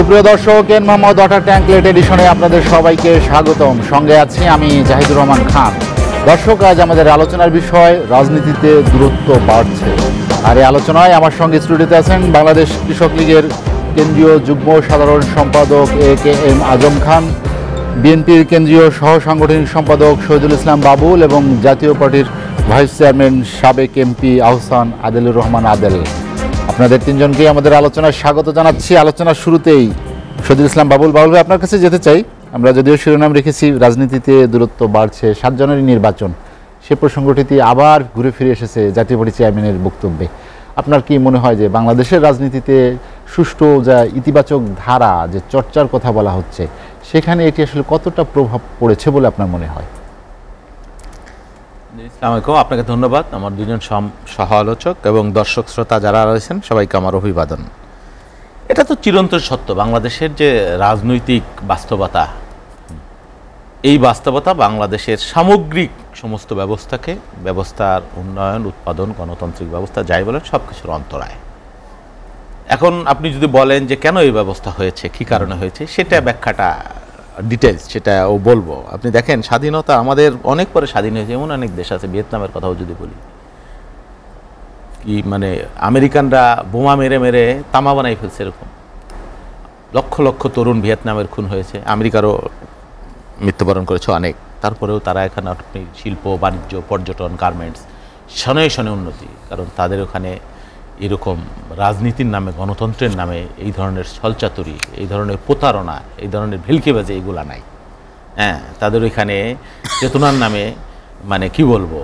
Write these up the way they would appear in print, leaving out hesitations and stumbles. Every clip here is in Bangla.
সুপ্রিয় দর্শক, N Mohammad water tank late এডিশনে আপনাদের সবাইকে স্বাগতম। সঙ্গে আছি আমি জাহিদুর রহমান খান। দর্শক, আজ আমাদের আলোচনার বিষয় রাজনীতিতে দূরত্ব বাড়ছে। আর এই আলোচনায় আমার সঙ্গে স্টুডিওতে আছেন বাংলাদেশ কৃষক লীগের কেন্দ্রীয় যুগ্ম সাধারণ সম্পাদক AKM আজম খান, বিএনপির কেন্দ্রীয় সহ সাংগঠনিক সম্পাদক শহীদুল ইসলাম বাবুল এবং জাতীয় পার্টির ভাইস চেয়ারম্যান সাবেক এমপি আহসান আদেলুর রহমান আদেল। আপনাদের তিনজনকেই আমাদের আলোচনায় স্বাগত জানাচ্ছি। আলোচনার শুরুতেই শহীদুল ইসলাম বাবুল ভাই, আপনার কাছে যেতে চাই। আমরা যদিও শিরোনাম রেখেছি রাজনীতিতে দূরত্ব বাড়ছে, 7 জানুয়ারি নির্বাচন, সে প্রসঙ্গটি আবার ঘুরে ফিরে এসেছে জাতীয় পার্টি চেয়ারম্যানের বক্তব্যে। আপনার কি মনে হয় যে বাংলাদেশের রাজনীতিতে সুষ্ঠু যা ইতিবাচক ধারা যে চর্চার কথা বলা হচ্ছে, সেখানে এটি আসলে কতটা প্রভাব পড়েছে বলে আপনার মনে হয়? আসসালামু, আপনাকে ধন্যবাদ। আমার দুজন সহ আলোচক এবং দর্শক শ্রোতা যারা রয়েছেন সবাইকে আমার অভিবাদন। এটা তো চিরন্তন সত্য, বাংলাদেশের যে রাজনৈতিক বাস্তবতা, এই বাস্তবতা বাংলাদেশের সামগ্রিক সমস্ত ব্যবস্থার উন্নয়ন, উৎপাদন, গণতান্ত্রিক ব্যবস্থা যাই বলেন সব কিছুর অন্তরায়। এখন আপনি যদি বলেন যে কেন এই ব্যবস্থা হয়েছে, কী কারণে হয়েছে, সেটা ব্যাখ্যাটা ডিটেলস সেটাও বলবো। আপনি দেখেন, স্বাধীনতা আমাদের অনেক পরে স্বাধীন হয়েছে এমন অনেক দেশ আছে। ভিয়েতনামের কথাও যদি বলি, কি মানে আমেরিকানরা বোমা মেরে মেরে তামা বানাই ফেলছে, এরকম লক্ষ লক্ষ তরুণ ভিয়েতনামের খুন হয়েছে, আমেরিকারও মৃত্যুবরণ করেছে অনেক। তারপরেও তারা এখানে আপনি শিল্প, বাণিজ্য, পর্যটন, গার্মেন্টস শনে শনে উন্নতি, কারণ তাদের ওখানে এরকম রাজনীতির নামে, গণতন্ত্রের নামে এই ধরনের ছলচাতুরি, এই ধরনের প্রতারণা, এই ধরনের ভেলকিবাজি এগুলা নাই। হ্যাঁ, তাদের ওইখানে চেতনার নামে মানে কি বলবো,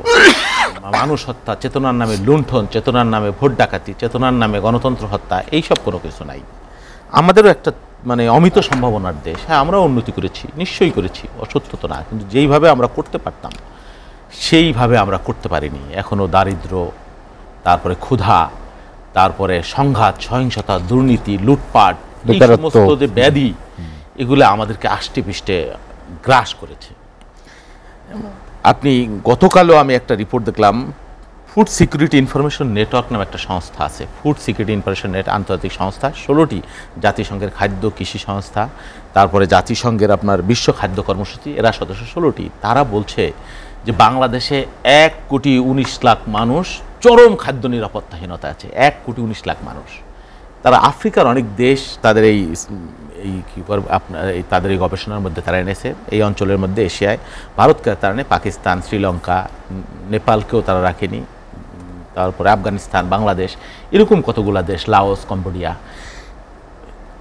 মানুষ হত্যা, চেতনার নামে লুণ্ঠন, চেতনার নামে ভোট ডাকাতি, চেতনার নামে গণতন্ত্র হত্যা, এইসব কোনো কিছু নাই। আমাদেরও একটা মানে অমিত সম্ভাবনার দেশ। হ্যাঁ, আমরাও উন্নতি করেছি, নিশ্চয়ই করেছি, অসত্য তো না, কিন্তু যেইভাবে আমরা করতে পারতাম সেইভাবে আমরা করতে পারিনি। এখনও দারিদ্র, তারপরে ক্ষুধা, তারপরে সংঘাত, সহিংসতা, দুর্নীতি, লুটপাট, এই সমস্ত যে ব্যাধি, এগুলো আমাদেরকে আষ্টে পৃষ্ঠে গ্রাস করেছে। আপনি গতকালও আমি একটা রিপোর্ট দেখলাম, ফুড সিকিউরিটি ইনফরমেশন নেটওয়ার্ক নামে একটা সংস্থা আছে, ফুড সিকিউরিটি ইনফরমেশন নেট, আন্তর্জাতিক সংস্থা, 16টি জাতিসংঘের খাদ্য কৃষি সংস্থা, তারপরে জাতিসংঘের আপনার বিশ্ব খাদ্য কর্মসূচি, এরা সদস্য 16টি। তারা বলছে যে বাংলাদেশে 1,19,00,000 মানুষ চরম খাদ্য নিরাপত্তাহীনতা আছে। 1,19,00,000 মানুষ। তারা আফ্রিকার অনেক দেশ তাদের এই কী করবে আপনার এই তাদের এই গবেষণার মধ্যে তারা এনেছে। এই অঞ্চলের মধ্যে এশিয়ায় ভারতকে তারা নেই, পাকিস্তান, শ্রীলঙ্কা, নেপালকেও তারা রাখেনি, তারপরে আফগানিস্তান, বাংলাদেশ, এরকম কতগুলো দেশ, লাওস, কম্বোডিয়া।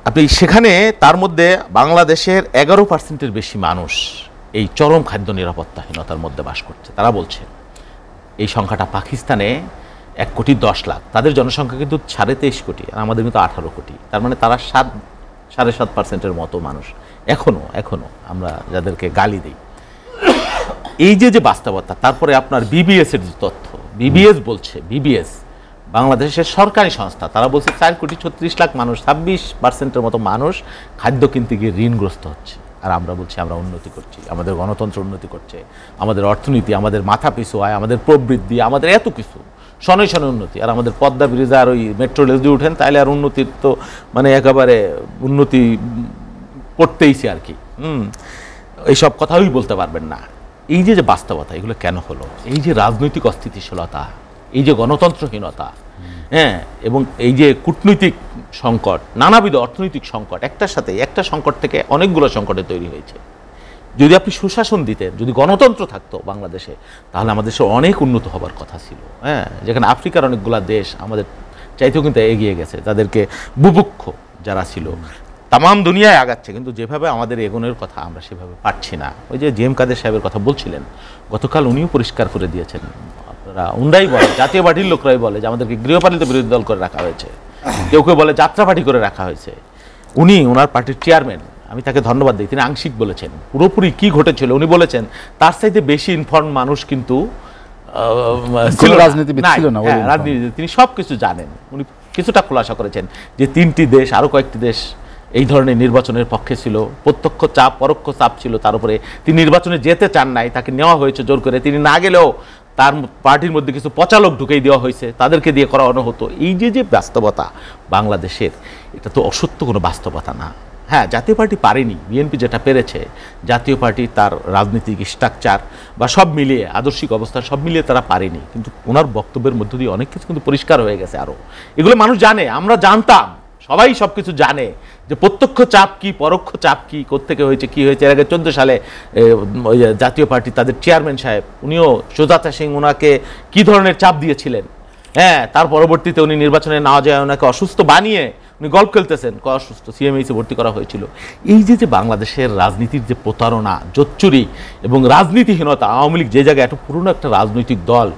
আপনি সেখানে তার মধ্যে বাংলাদেশের 11% বেশি মানুষ এই চরম খাদ্য নিরাপত্তাহীনতার মধ্যে বাস করছে। তারা বলছে এই সংখ্যাটা পাকিস্তানে 1,10,00,000, তাদের জনসংখ্যা কিন্তু 23.5 কোটি, আর আমাদের কিন্তু 18 কোটি। তার মানে তারা 7.5% মতো মানুষ এখনো আমরা যাদেরকে গালি দিই। এই যে বাস্তবতা, তারপরে আপনার বিবিএস এর যে তথ্য, বিবিএস বলছে, বিবিএস বাংলাদেশের সরকারি সংস্থা, তারা বলছে 4,36,00,000 মানুষ, 26% মতো মানুষ খাদ্য কিনতে গিয়ে ঋণগ্রস্ত হচ্ছে। আর আমরা বলছি আমরা উন্নতি করছি, আমাদের গণতন্ত্র উন্নতি করছে, আমাদের অর্থনীতি, আমাদের মাথা পিছু আয়, আমাদের প্রবৃদ্ধি, আমাদের এত কিছু শনে শনে উন্নতি। আর আমাদের পদ্মা ব্রিজে আর ওই মেট্রো রেল দিয়ে উঠেন, তাইলে আর উন্নতির তো মানে একেবারে উন্নতি করতেইছে আর কি। এইসব কথাই বলতে পারবেন না। এই যে বাস্তবতা, এগুলো কেন হলো? এই যে রাজনৈতিক অস্থিতিশীলতা, এই যে গণতন্ত্রহীনতা, হ্যাঁ, এবং এই যে কূটনৈতিক সংকট, নানাবিধ অর্থনৈতিক সংকট, একটার সাথে একটা সংকট থেকে অনেকগুলো সংকটে তৈরি হয়েছে। যদি আপনি সুশাসন দিতেন, যদি গণতন্ত্র থাকতো বাংলাদেশে, তাহলে আমাদের দেশে অনেক উন্নত হবার কথা ছিল। হ্যাঁ, যেখানে আফ্রিকার অনেকগুলো দেশ আমাদের চাইতেও কিন্তু এগিয়ে গেছে, তাদেরকে বুভুক্ষ যারা ছিল তামাম দুনিয়ায় আগাচ্ছে, কিন্তু যেভাবে আমাদের এগোনোর কথা আমরা সেভাবে পারছি না। ওই যে জিএম কাদের সাহেবের কথা বলছিলেন, গতকাল উনিও পরিষ্কার করে দিয়েছেন। আপনারা উন্ডাই বলে, জাতীয় পার্টির লোকরাই বলে যে আমাদেরকে গৃহপালিত বিরোধী দল করে রাখা হয়েছে, কেউ কেউ বলে যাত্রা পার্টি করে রাখা হয়েছে। ওনার পার্টির চেয়ারম্যান, আমি তাকে ধন্যবাদ দিই, তিনি আংশিক বলেছেন। পুরোপুরি কি ঘটেছিল উনি বলেছেন, তার চাইতে বেশি ইনফর্ম মানুষ কিন্তু রাজনীতিবিদ ছিল না, রাজনীতি তিনি সব কিছু জানেন। উনি কিছুটা খোলাসা করেছেন যে 3টি দেশ, আরও কয়েকটি দেশ এই ধরনের নির্বাচনের পক্ষে ছিল, প্রত্যক্ষ চাপ, পরোক্ষ চাপ ছিল তার উপরে। তিনি নির্বাচনে যেতে চান নাই, তাকে নেওয়া হয়েছে জোর করে। তিনি না গেলেও তার পার্টির মধ্যে কিছু পচালক ঢুকিয়ে দেওয়া হয়েছে, তাদেরকে দিয়ে করানো হতো। এই যে বাস্তবতা বাংলাদেশের, এটা তো অসত্য কোনো বাস্তবতা না। হ্যাঁ, জাতীয় পার্টি পারেনি, বিএনপি যেটা পেরেছে, জাতীয় পার্টি তার রাজনৈতিক স্ট্রাকচার বা সব মিলিয়ে আদর্শিক অবস্থা সব মিলিয়ে তারা পারেনি, কিন্তু ওনার বক্তব্যের মধ্য দিয়ে অনেক কিছু কিন্তু পরিষ্কার হয়ে গেছে। আরও এগুলো মানুষ জানে, আমরা জানতাম, সবাই সব কিছু জানে যে প্রত্যক্ষ চাপ কি, পরোক্ষ চাপ কি, কোত্থেকে হয়েছে, কি হয়েছে। এর আগে 14 সালে ওই জাতীয় পার্টি তাদের চেয়ারম্যান সাহেব, উনিও সুজাতা সিং ওনাকে কি ধরনের চাপ দিয়েছিলেন। হ্যাঁ, তার পরবর্তীতে উনি নির্বাচনে না যায় ওনাকে অসুস্থ বানিয়ে উনি গল্ফ খেলতেছেন, অসুস্থ, সিএমএইচে ভর্তি করা হয়েছিল। এই যে বাংলাদেশের রাজনীতির যে প্রতারণা, জোচ্চুরি এবং রাজনীতিহীনতা, আওয়ামী লীগ যে জায়গায় এত পুরনো একটা রাজনৈতিক দল,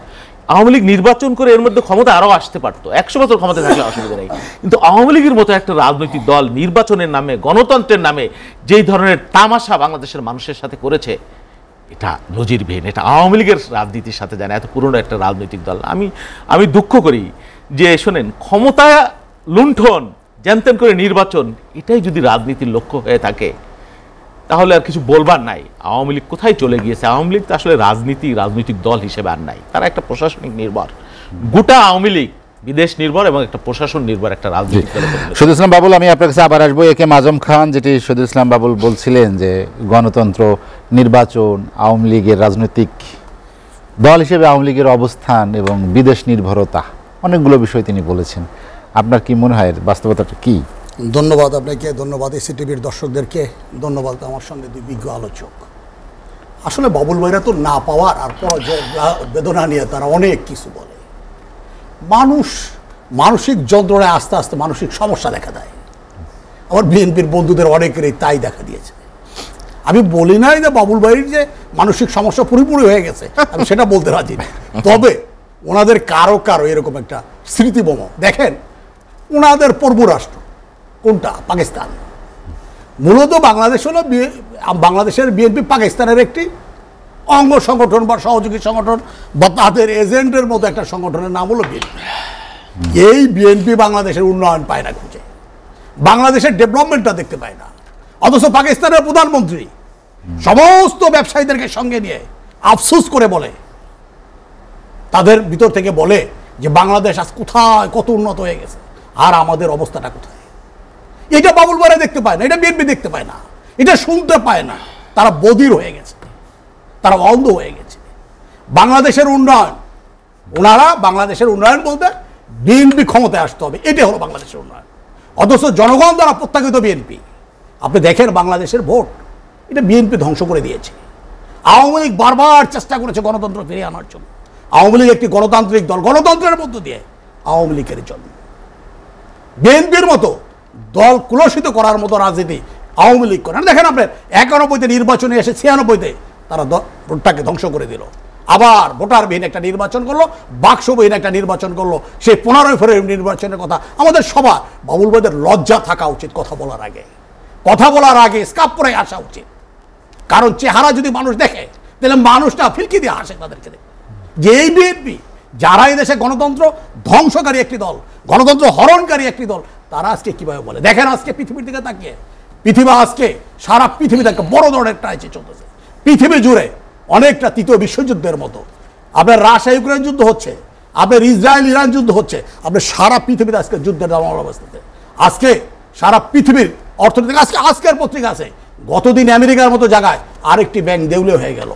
আওয়ামী লীগ নির্বাচন করে এর মধ্যে ক্ষমতা আরও আসতে পারতো, 100 বছর ক্ষমতা থাকলে অসুবিধা নেই, কিন্তু আওয়ামী লীগের মতো একটা রাজনৈতিক দল নির্বাচনের নামে, গণতন্ত্রের নামে যেই ধরনের তামাশা বাংলাদেশের মানুষের সাথে করেছে, এটা নজিরবিহীন। এটা আওয়ামী লীগের রাজনীতির সাথে জানে, এত পুরনো একটা রাজনৈতিক দল। আমি দুঃখ করি যে শোনেন, ক্ষমতা লুণ্ঠন, জ্যানত্যান করে নির্বাচন, এটাই যদি রাজনীতির লক্ষ্য হয়ে থাকে তাহলে আর কিছু বলবার নাই। আওয়ামী লীগ কোথায় চলে গিয়েছে? আওয়ামী লীগ তো আসলে রাজনৈতিক দল হিসেবে আর নাই, তারা একটা প্রশাসনিক নির্ভর, গোটা আওয়ামী লীগ বিদেশ নির্ভর এবং একটা প্রশাসন নির্ভর একটা রাজনৈতিক দল। শহীদুল ইসলাম বাবুল, আমি আপনার কাছে আবার আসবো। একে আজম খান যেটি শহীদুল ইসলাম বাবুল বলছিলেন যে গণতন্ত্র, নির্বাচন, আওয়ামী লীগের রাজনৈতিক দল হিসেবে আওয়ামী লীগের অবস্থান এবং বিদেশ নির্ভরতা, অনেকগুলো বিষয় তিনি বলেছেন। আপনার কি মনে হয় বাস্তবতাটা কি? ধন্যবাদ আপনাকে, ধন্যবাদ এসিটিভির দর্শকদেরকে, ধন্যবাদ আমার সঙ্গে দুই বিজ্ঞ আলোচক। আসলে বাবুল ভাইরা তো না পাওয়ার আর পরাজয়ের বেদনা নিয়ে তারা অনেক কিছু বলে। মানসিক যন্ত্রণায় আস্তে আস্তে মানসিক সমস্যা দেখা দেয়। আমার বিএনপির বন্ধুদের অনেকেরই তাই দেখা দিয়েছে। আমি বলি নাই যে বাবুল ভাইয়ের যে মানসিক সমস্যা পুরোপুরি হয়ে গেছে, আমি সেটা বলতে রাজি না। তবে ওনাদের কারো এরকম একটা স্মৃতিবোম, দেখেন ওনাদের পূর্বরাষ্ট্র কোনটা? পাকিস্তান। মূলত বাংলাদেশ হলো বাংলাদেশের বিএনপি পাকিস্তানের একটি অঙ্গ সংগঠন বা সহযোগী সংগঠন বা তাদের এজেন্টের মতো একটা সংগঠনের নাম হলো বিএনপি। এই বিএনপি বাংলাদেশের উন্নয়ন পায় না খুঁজে, বাংলাদেশের ডেভেলপমেন্টটা দেখতে পায় না। অথচ পাকিস্তানের প্রধানমন্ত্রী সমস্ত ব্যবসায়ীদেরকে সঙ্গে নিয়ে আফসোস করে বলে, তাদের ভিতর থেকে বলে যে বাংলাদেশ আজ কোথায় কত উন্নত হয়ে গেছে, আর আমাদের অবস্থাটা কোথায়। এটা বাবুল ভাইরা দেখতে পায় না, এটা বিএনপি দেখতে পায় না, এটা শুনতে পায় না। তারা বধির হয়ে গেছে, তারা অন্ধ হয়ে গেছে। বাংলাদেশের উন্নয়ন, ওনারা বাংলাদেশের উন্নয়ন বলতে বিএনপি ক্ষমতায় আসতে হবে, এটাই হলো বাংলাদেশের উন্নয়ন। অথচ জনগণ দ্বারা প্রত্যাখ্যিত বিএনপি। আপনি দেখেন বাংলাদেশের ভোট, এটা বিএনপি ধ্বংস করে দিয়েছে। আওয়ামী লীগ বারবার চেষ্টা করেছে গণতন্ত্র ফিরিয়ে আনার জন্য। আওয়ামী লীগ একটি গণতান্ত্রিক দল, গণতন্ত্রের মধ্য দিয়ে আওয়ামী লীগের জন্য। বিএনপির মতো দল কুলসিত করার মতো রাজনীতি আওয়ামী লীগ করে। দেখেন আপনার 91-তে নির্বাচনে এসে 96-তে তারা ভোটটাকে ধ্বংস করে দিল। আবার ভোটারবিহীন একটা নির্বাচন করলো, বাক্সবিহীন একটা নির্বাচন করলো। সেই 15 ফেব্রুয়ারি নির্বাচনের কথা আমাদের সবার, বাবুল ভাইদের লজ্জা থাকা উচিত কথা বলার আগে স্কাপ পরে আসা উচিত। কারণ চেহারা যদি মানুষ দেখে তাহলে মানুষটা ফিলকি দিয়ে হাসে তাদেরকে দেখে। যে এই বিএনপি যারা এই দেশে গণতন্ত্র ধ্বংসকারী একটি দল, গণতন্ত্র হরণকারী একটি দল, তারা আজকে কিভাবে বলে। দেখেন আজকে পৃথিবীর দিকে তাকিয়ে, পৃথিবী আজকে সারা পৃথিবীতে একটা বড় ধরনের ক্রাইসিস চলতেছে। পৃথিবী জুড়ে অনেকটা তৃতীয় বিশ্বযুদ্ধের মতো। আপনার রাশিয়া ইউক্রেন যুদ্ধ হচ্ছে, আপনার ইসরায়েল ইরান যুদ্ধ হচ্ছে, আপনার সারা পৃথিবীতে আজকে যুদ্ধের অবস্থাতে। আজকে সারা পৃথিবীর অর্থনীতি, আজকের পত্রিকা আছে গতদিন আমেরিকার মতো জায়গায় আরেকটি ব্যাংক দেউলিয়া হয়ে গেল।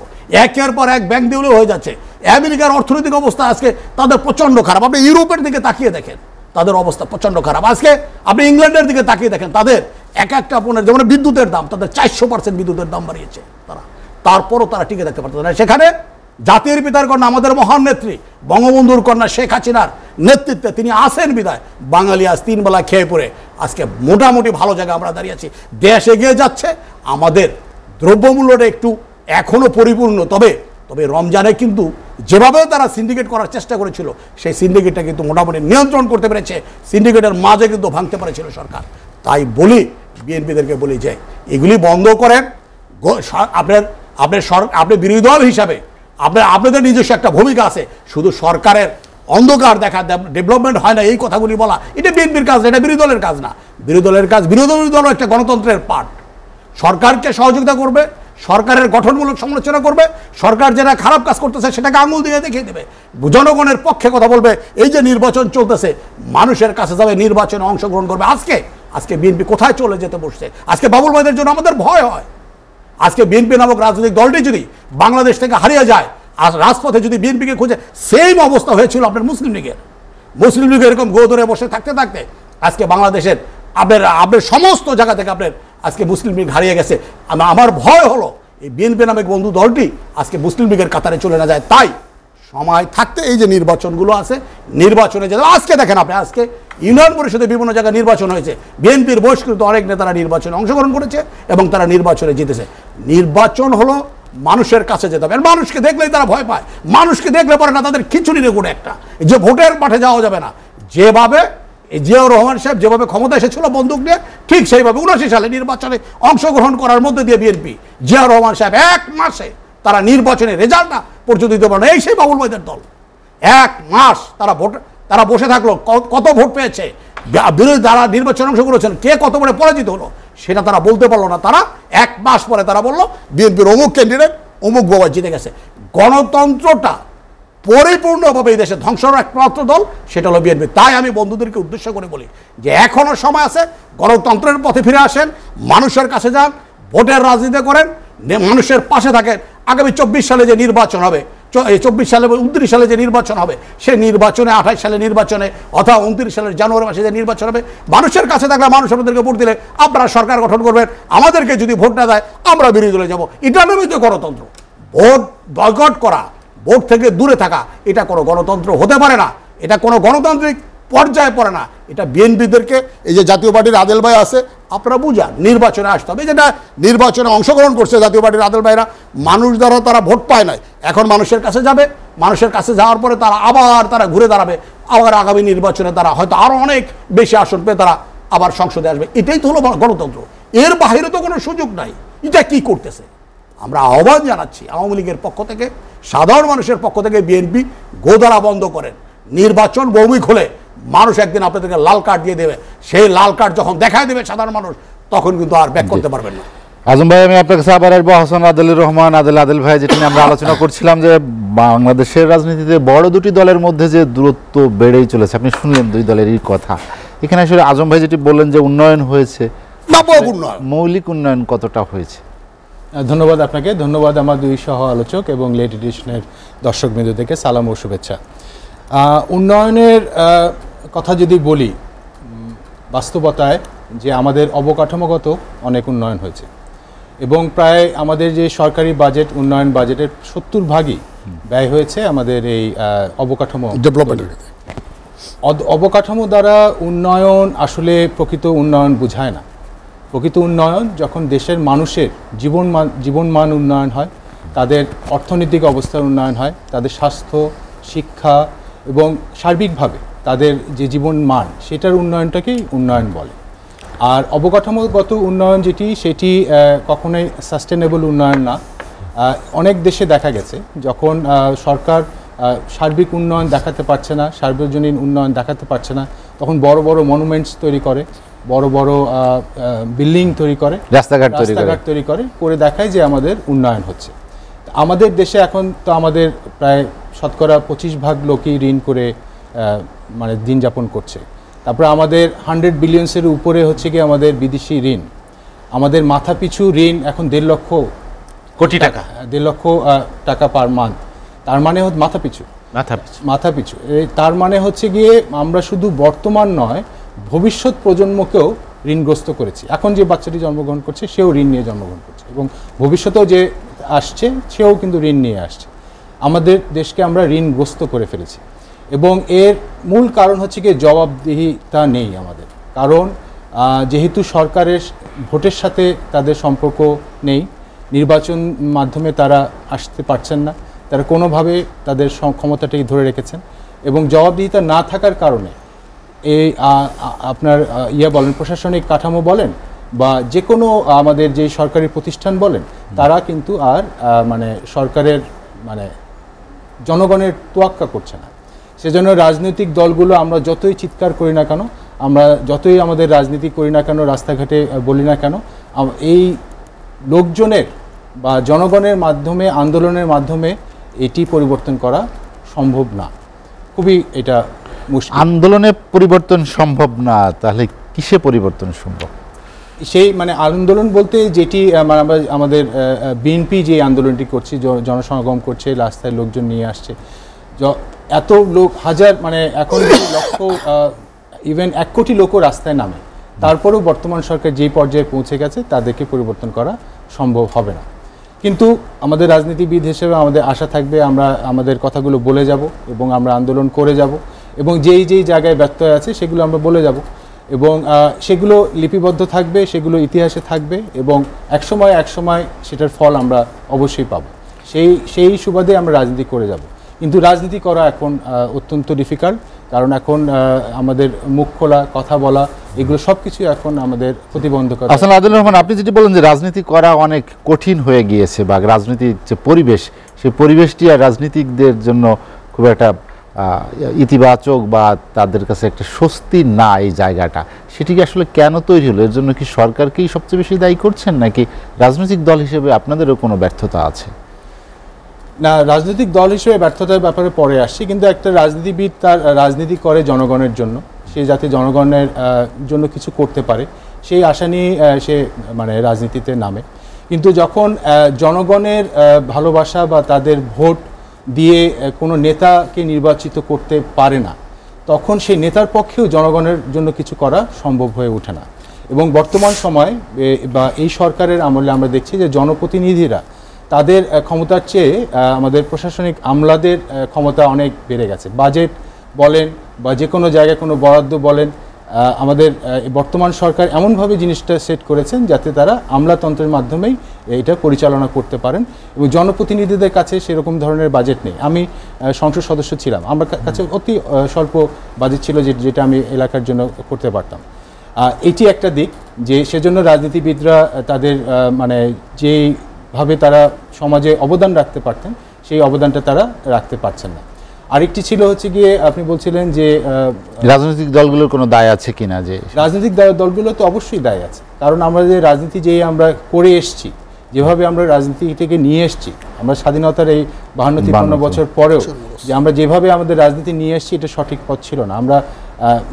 একের পর এক ব্যাংক দেউলিয়া হয়ে যাচ্ছে। আমেরিকার অর্থনৈতিক অবস্থা আজকে তাদের প্রচন্ড খারাপ। আপনি ইউরোপের দিকে তাকিয়ে দেখেন, তাদের অবস্থা প্রচন্ড খারাপ। আজকে আপনি ইংল্যান্ডের দিকে তাকিয়ে দেখেন, তাদের এক একটা পণ্যের যেমন বিদ্যুতের দাম, তাদের 400% বিদ্যুতের দাম বাড়িয়েছে তারা। তারপরও তারা টিকে থাকতে পারতেছে না। সেখানে জাতির পিতার কন্যা, আমাদের মহান নেত্রী বঙ্গবন্ধুর কন্যা শেখ হাসিনার নেতৃত্বে তিনি আসেন বিদায় বাঙালি আজ 3 বেলা খেয়ে পড়ে আজকে মোটামুটি ভালো জায়গায় আমরা দাঁড়িয়ে আছি। দেশ এগিয়ে যাচ্ছে, আমাদের দ্রব্যমূল্যটা একটু এখনো পরিপূর্ণ। তবে রমজানে কিন্তু যেভাবে তারা সিন্ডিকেট করার চেষ্টা করেছিল, সেই সিন্ডিকেটটা কিন্তু মোটামুটি নিয়ন্ত্রণ করতে পেরেছে। সিন্ডিকেটের মাঝে কিন্তু ভাঙতে পেরেছিল সরকার। তাই বলি বিএনপিদেরকে বলি যে এগুলি বন্ধ করেন। আপনি বিরোধী দল হিসাবে আপনাদের নিজস্ব একটা ভূমিকা আছে। শুধু সরকারের অন্ধকার দেখা, ডেভেলপমেন্ট হয় না এই কথাগুলি বলা, এটা বিএনপির কাজ না, এটা বিরোধী দলের কাজ না। বিরোধী দলের কাজ, বিরোধী দল একটা গণতন্ত্রের পার্ট। সরকারকে সহযোগিতা করবে, সরকারের গঠনমূলক সমালোচনা করবে, সরকার যেটা খারাপ কাজ করতেছে সেটাকে আঙুল দিয়ে দেখিয়ে দেবে, জনগণের পক্ষে কথা বলবে। এই যে নির্বাচন চলতেছে, মানুষের কাছে যাবে, নির্বাচনে অংশগ্রহণ করবে। আজকে বিএনপি কোথায় চলে যেতে বসছে? আজকে বাবুল ভাইদের জন্য আমাদের ভয় হয়। আজকে বিএনপি নামক রাজনৈতিক দলটি যদি বাংলাদেশ থেকে হারিয়ে যায়, আর রাজপথে যদি বিএনপিকে খুঁজে, সেম অবস্থা হয়েছিল আপনার মুসলিম লীগের এরকম গো ধরে বসে থাকতে থাকতে আজকে বাংলাদেশের আপনার সমস্ত জায়গা থেকে আপনার আজকে মুসলিম লীগ হারিয়ে গেছে। আমার ভয় হলো এই বিএনপি নামক বন্ধু দলটি আজকে মুসলিম লীগের কাতারে চলে না যায়। তাই সময় থাকতে এই যে নির্বাচনগুলো আছে, নির্বাচনে যেতে, আজকে দেখেন আপনি, আজকে ইউনিয়ন পরিষদে বিভিন্ন জায়গায় নির্বাচন হয়েছে, বিএনপির বহিষ্কৃত অনেক নেতারা নির্বাচনে অংশগ্রহণ করেছে এবং তারা নির্বাচনে জিতেছে। নির্বাচন হলো মানুষের কাছে যেতে হবে। মানুষকে দেখলেই তারা ভয় পায়, মানুষকে দেখলে পরে না তাদের খিচুড়ি রেগুড়ে একটা, যে ভোটের মাঠে যাওয়া যাবে না। যেভাবে জিয়াউর রহমান সাহেব যেভাবে ক্ষমতা এসেছিল বন্দুক নিয়ে, ঠিক সেইভাবে 79 সালে নির্বাচনে অংশগ্রহণ করার মধ্যে দিয়ে বিএনপি, জিয়াউর রহমান সাহেব 1 মাসে তারা নির্বাচনে রেজাল্ট না পর্যন্ত দিতে পারে না। এই সেই বাবুল ভাইদের দল 1 মাস তারা বসে থাকলো, কত ভোট পেয়েছে, বিরোধী যারা নির্বাচনে অংশ করেছেন কে কত বড় পরাজিত হলো সেটা তারা বলতে পারলো না। তারা 1 মাস পরে তারা বললো বিএনপির অমুক ক্যান্ডিডেট অমুক বাবা জিতে গেছে। গণতন্ত্রটা পরিপূর্ণভাবে এই দেশে ধ্বংসের একমাত্র দল সেটা হলো বিএনপি। তাই আমি বন্ধুদেরকে উদ্দেশ্য করে বলি যে এখনো সময় আছে, গণতন্ত্রের পথে ফিরে আসেন, মানুষের কাছে যান, ভোটের রাজনীতি করেন, মানুষের পাশে থাকেন। আগামী 24 সালে যে নির্বাচন হবে, 24 সালে 29 সালে যে নির্বাচন হবে, সেই নির্বাচনে 28 সালে নির্বাচনে অথবা 29 সালের জানুয়ারি মাসে যে নির্বাচন হবে, মানুষের কাছে থাকলে মানুষ আমাদেরকে ভোট দিলে আপনারা সরকার গঠন করবেন, আমাদেরকে যদি ভোট না দেয় আমরা বিরোধী দলে যাবো। এটা নামই তো গণতন্ত্র। ভোট বয়কট করা, ভোট থেকে দূরে থাকা, এটা কোনো গণতন্ত্র হতে পারে না, এটা কোনো গণতান্ত্রিক পর্যায়ে পড়ে না। এটা বিএনপিদেরকে, এই যে জাতীয় পার্টির আদেল ভাই আছে, আপনারা বুঝান নির্বাচনে আসতে হবে। যেটা নির্বাচনে অংশগ্রহণ করছে জাতীয় পার্টির আদেল ভাইরা, মানুষ দ্বারা তারা ভোট পায় নাই, এখন মানুষের কাছে যাবে, মানুষের কাছে যাওয়ার পরে তারা ঘুরে দাঁড়াবে, আবার আগামী নির্বাচনে তারা হয়তো আরো অনেক বেশি আসন পেয়ে তারা আবার সংসদে আসবে। এটাই তো হলো গণতন্ত্র, এর বাইরে তো কোনো সুযোগ নাই। এটা কি করতেছে? আমরা আহ্বান জানাচ্ছি আওয়ামী লীগের পক্ষ থেকে, সাধারণ মানুষের পক্ষ থেকে, বিএনপি গোদারা বন্ধ করেন। নির্বাচন ভৌমিক হলে মানুষ একদিন আপনাদেরকে লাল কার্ড দিয়ে দেবে, সেই লাল কার্ড যখন দেখায় দেবে সাধারণ মানুষ, তখন কিন্তু আর ব্যাক করতে পারবেন না। আজম ভাই, আমি আপনার কাছে আবার আসবো। হাসান আদিলুর রহমান আদিল ভাই, যেটা নিয়ে আমরা আলোচনা করছিলাম যে বাংলাদেশের রাজনীতিতে বড় দুটি দলের মধ্যে যে দূরত্ব বেড়েই চলেছে, আপনি শুনলেন দুই দলেরই কথা। এখানে আসলে আজম ভাই যেটি বললেন যে উন্নয়ন হয়েছে, মৌলিক উন্নয়ন কতটা হয়েছে? ধন্যবাদ আপনাকে, ধন্যবাদ আমার দুই সহ আলোচক এবং লেট এডিশনের দর্শকবৃন্দ থেকে সালাম ও শুভেচ্ছা। উন্নয়নের কথা যদি বলি, বাস্তবতায় যে আমাদের অবকাঠামোগত অনেক উন্নয়ন হয়েছে এবং প্রায় আমাদের যে সরকারি বাজেট, উন্নয়ন বাজেটের 70% ব্যয় হয়েছে আমাদের এই অবকাঠামো ডেভেলপমেন্ট। অবকাঠামো দ্বারা উন্নয়ন আসলে প্রকৃত উন্নয়ন বোঝায় না। প্রকৃত উন্নয়ন যখন দেশের মানুষের জীবনমান উন্নয়ন হয়, তাদের অর্থনৈতিক অবস্থার উন্নয়ন হয়, তাদের স্বাস্থ্য, শিক্ষা এবং সার্বিকভাবে তাদের যে জীবন মান, সেটার উন্নয়নটাকেই উন্নয়ন বলে। আর অবকাঠামোগত উন্নয়ন সেটি কখনোই সাস্টেনেবল উন্নয়ন না। অনেক দেশে দেখা গেছে যখন সরকার সার্বিক উন্নয়ন দেখাতে পারছে না, সার্বজনীন উন্নয়ন দেখাতে পারছে না, তখন বড় বড় মনুমেন্টস তৈরি করে, বড় বড় বিল্ডিং তৈরি করে, রাস্তাঘাট তৈরি করে দেখায় যে আমাদের উন্নয়ন হচ্ছে। আমাদের দেশে এখন তো আমাদের প্রায় শতকরা 25% লোকই ঋণ করে মানে দিন যাপন করছে। তারপরে আমাদের 100 বিলিয়নসের উপরে হচ্ছে কি আমাদের বিদেশি ঋণ। আমাদের মাথা পিছু ঋণ এখন 1.5 লক্ষ কোটি টাকা, 1.5 লক্ষ টাকা পার মান্থ। তার মানে মাথা পিছু তার মানে হচ্ছে গিয়ে আমরা শুধু বর্তমান নয়, ভবিষ্যৎ প্রজন্মকেও ঋণগ্রস্ত করেছি। এখন যে বাচ্চাটি জন্মগ্রহণ করছে সেও ঋণ নিয়ে জন্মগ্রহণ করছে এবং ভবিষ্যতেও যে আসছে সেও কিন্তু ঋণ নিয়ে আসছে। আমাদের দেশকে আমরা ঋণগ্রস্ত করে ফেলেছি এবং এর মূল কারণ হচ্ছে গিয়ে জবাবদিহিতা নেই আমাদের। কারণ যেহেতু সরকারের ভোটের সাথে তাদের সম্পর্ক নেই, নির্বাচন মাধ্যমে তারা আসতে পারছেন না, তারা কোনোভাবে তাদের ক্ষমতাটাই ধরে রেখেছেন এবং জবাবদিহিতা না থাকার কারণে এই আপনার বলেন, প্রশাসনিক কাঠামো বলেন বা যে কোনো আমাদের যে সরকারি প্রতিষ্ঠান বলেন, তারা কিন্তু আর মানে সরকারের মানে জনগণের তোয়াক্কা করছে না। সেজন্য রাজনৈতিক দলগুলো আমরা যতই চিৎকার করি না কেন, আমরা যতই আমাদের রাজনীতি করি না কেন, রাস্তাঘাটে বলি না কেন, এই লোকজনের বা জনগণের মাধ্যমে আন্দোলনের মাধ্যমে এটি পরিবর্তন করা সম্ভব না, খুবই এটা মুশকিল। আন্দোলনে পরিবর্তন সম্ভব না, তাহলে কিসে পরিবর্তন সম্ভব? সেই মানে আন্দোলন বলতে যেটি আমরা আমাদের বিএনপি যে আন্দোলনটি করছি, জনসমাগম করছে, রাস্তায় লোকজন নিয়ে আসছে, এত লোক হাজার মানে এখন লক্ষ ইভেন 1 কোটি লোকও রাস্তায় নামে, তারপরেও বর্তমান সরকার যেই পর্যায়ে পৌঁছে গেছে তাদেরকে পরিবর্তন করা সম্ভব হবে না। কিন্তু আমাদের রাজনীতিবিদ হিসেবে আমাদের আশা থাকবে, আমরা আমাদের কথাগুলো বলে যাব এবং আমরা আন্দোলন করে যাব এবং যেই যেই জায়গায় ব্যত্যয় আছে সেগুলো আমরা বলে যাব এবং সেগুলো লিপিবদ্ধ থাকবে, সেগুলো ইতিহাসে থাকবে এবং একসময় সেটার ফল আমরা অবশ্যই পাবো। সেই সুবাদে আমরা রাজনীতি করে যাব। কিন্তু রাজনীতি করা এখন অত্যন্ত ডিফিকাল্ট, কারণ এখন আমাদের মুখ খোলা, কথা বলা, এগুলো সব কিছু এখন আমাদের প্রতিবন্ধকতা। আসলে আদিলুর রহমান, আপনি যেটি বলেন যে রাজনীতি করা অনেক কঠিন হয়ে গিয়েছে বা রাজনীতির যে পরিবেশ, সেই পরিবেশটি আর রাজনীতিকদের জন্য খুব একটা ইতিবাচক বা তাদের কাছে একটা স্বস্তি না এই জায়গাটা, সেটি কি আসলে কেন তৈরি হলো? এর জন্য কি সরকারকেই সবচেয়ে বেশি দায়ী করছেন, নাকি রাজনৈতিক দল হিসেবে আপনাদেরও কোনো ব্যর্থতা আছে? না, রাজনৈতিক দল হিসেবে ব্যর্থতার ব্যাপারে পরে আসছি, কিন্তু একটা রাজনীতিবিদ তার রাজনীতি করে জনগণের জন্য, সে যাতে জনগণের জন্য কিছু করতে পারে সেই আশা নিয়ে সে মানে রাজনীতিতে নামে। কিন্তু যখন জনগণের ভালোবাসা বা তাদের ভোট দিয়ে কোনো নেতাকে নির্বাচিত করতে পারে না, তখন সেই নেতার পক্ষেও জনগণের জন্য কিছু করা সম্ভব হয়ে ওঠে না। এবং বর্তমান সময় বা এই সরকারের আমলে আমরা দেখছি যে জনপ্রতিনিধিরা তাদের ক্ষমতার চেয়ে আমাদের প্রশাসনিক আমলাদের ক্ষমতা অনেক বেড়ে গেছে। বাজেট বলেন বা যে কোনো জায়গায় কোনো বরাদ্দ বলেন, আমাদের বর্তমান সরকার এমনভাবে জিনিসটা সেট করেছেন যাতে তারা আমলাতন্ত্রের মাধ্যমেই এটা পরিচালনা করতে পারেন এবং জনপ্রতিনিধিদের কাছে সেরকম ধরনের বাজেট নেই। আমি সংসদ সদস্য ছিলাম, আমার কাছে অতি স্বল্প বাজেট ছিল যেটা আমি এলাকার জন্য করতে পারতাম। এটি একটা দিক যে সেজন্য রাজনীতিবিদরা তাদের মানে যেইভাবে তারা সমাজে অবদান রাখতে পারতেন সেই অবদানটা তারা রাখতে পারছেন না। আরেকটি ছিল হচ্ছে গিয়ে আপনি বলছিলেন যে রাজনৈতিক দলগুলোর কোনো দায় আছে কিনা? যে রাজনৈতিক দলগুলো তো অবশ্যই দায় আছে, কারণ আমরা যে রাজনীতি আমরা করে এসছি, যেভাবে আমরা রাজনীতিটাকে নিয়ে এসছি, আমরা স্বাধীনতার এই 52-53 বছর পরেও যে আমরা যেভাবে আমাদের রাজনীতি নিয়ে এসছি এটা সঠিক পথ ছিল না। আমরা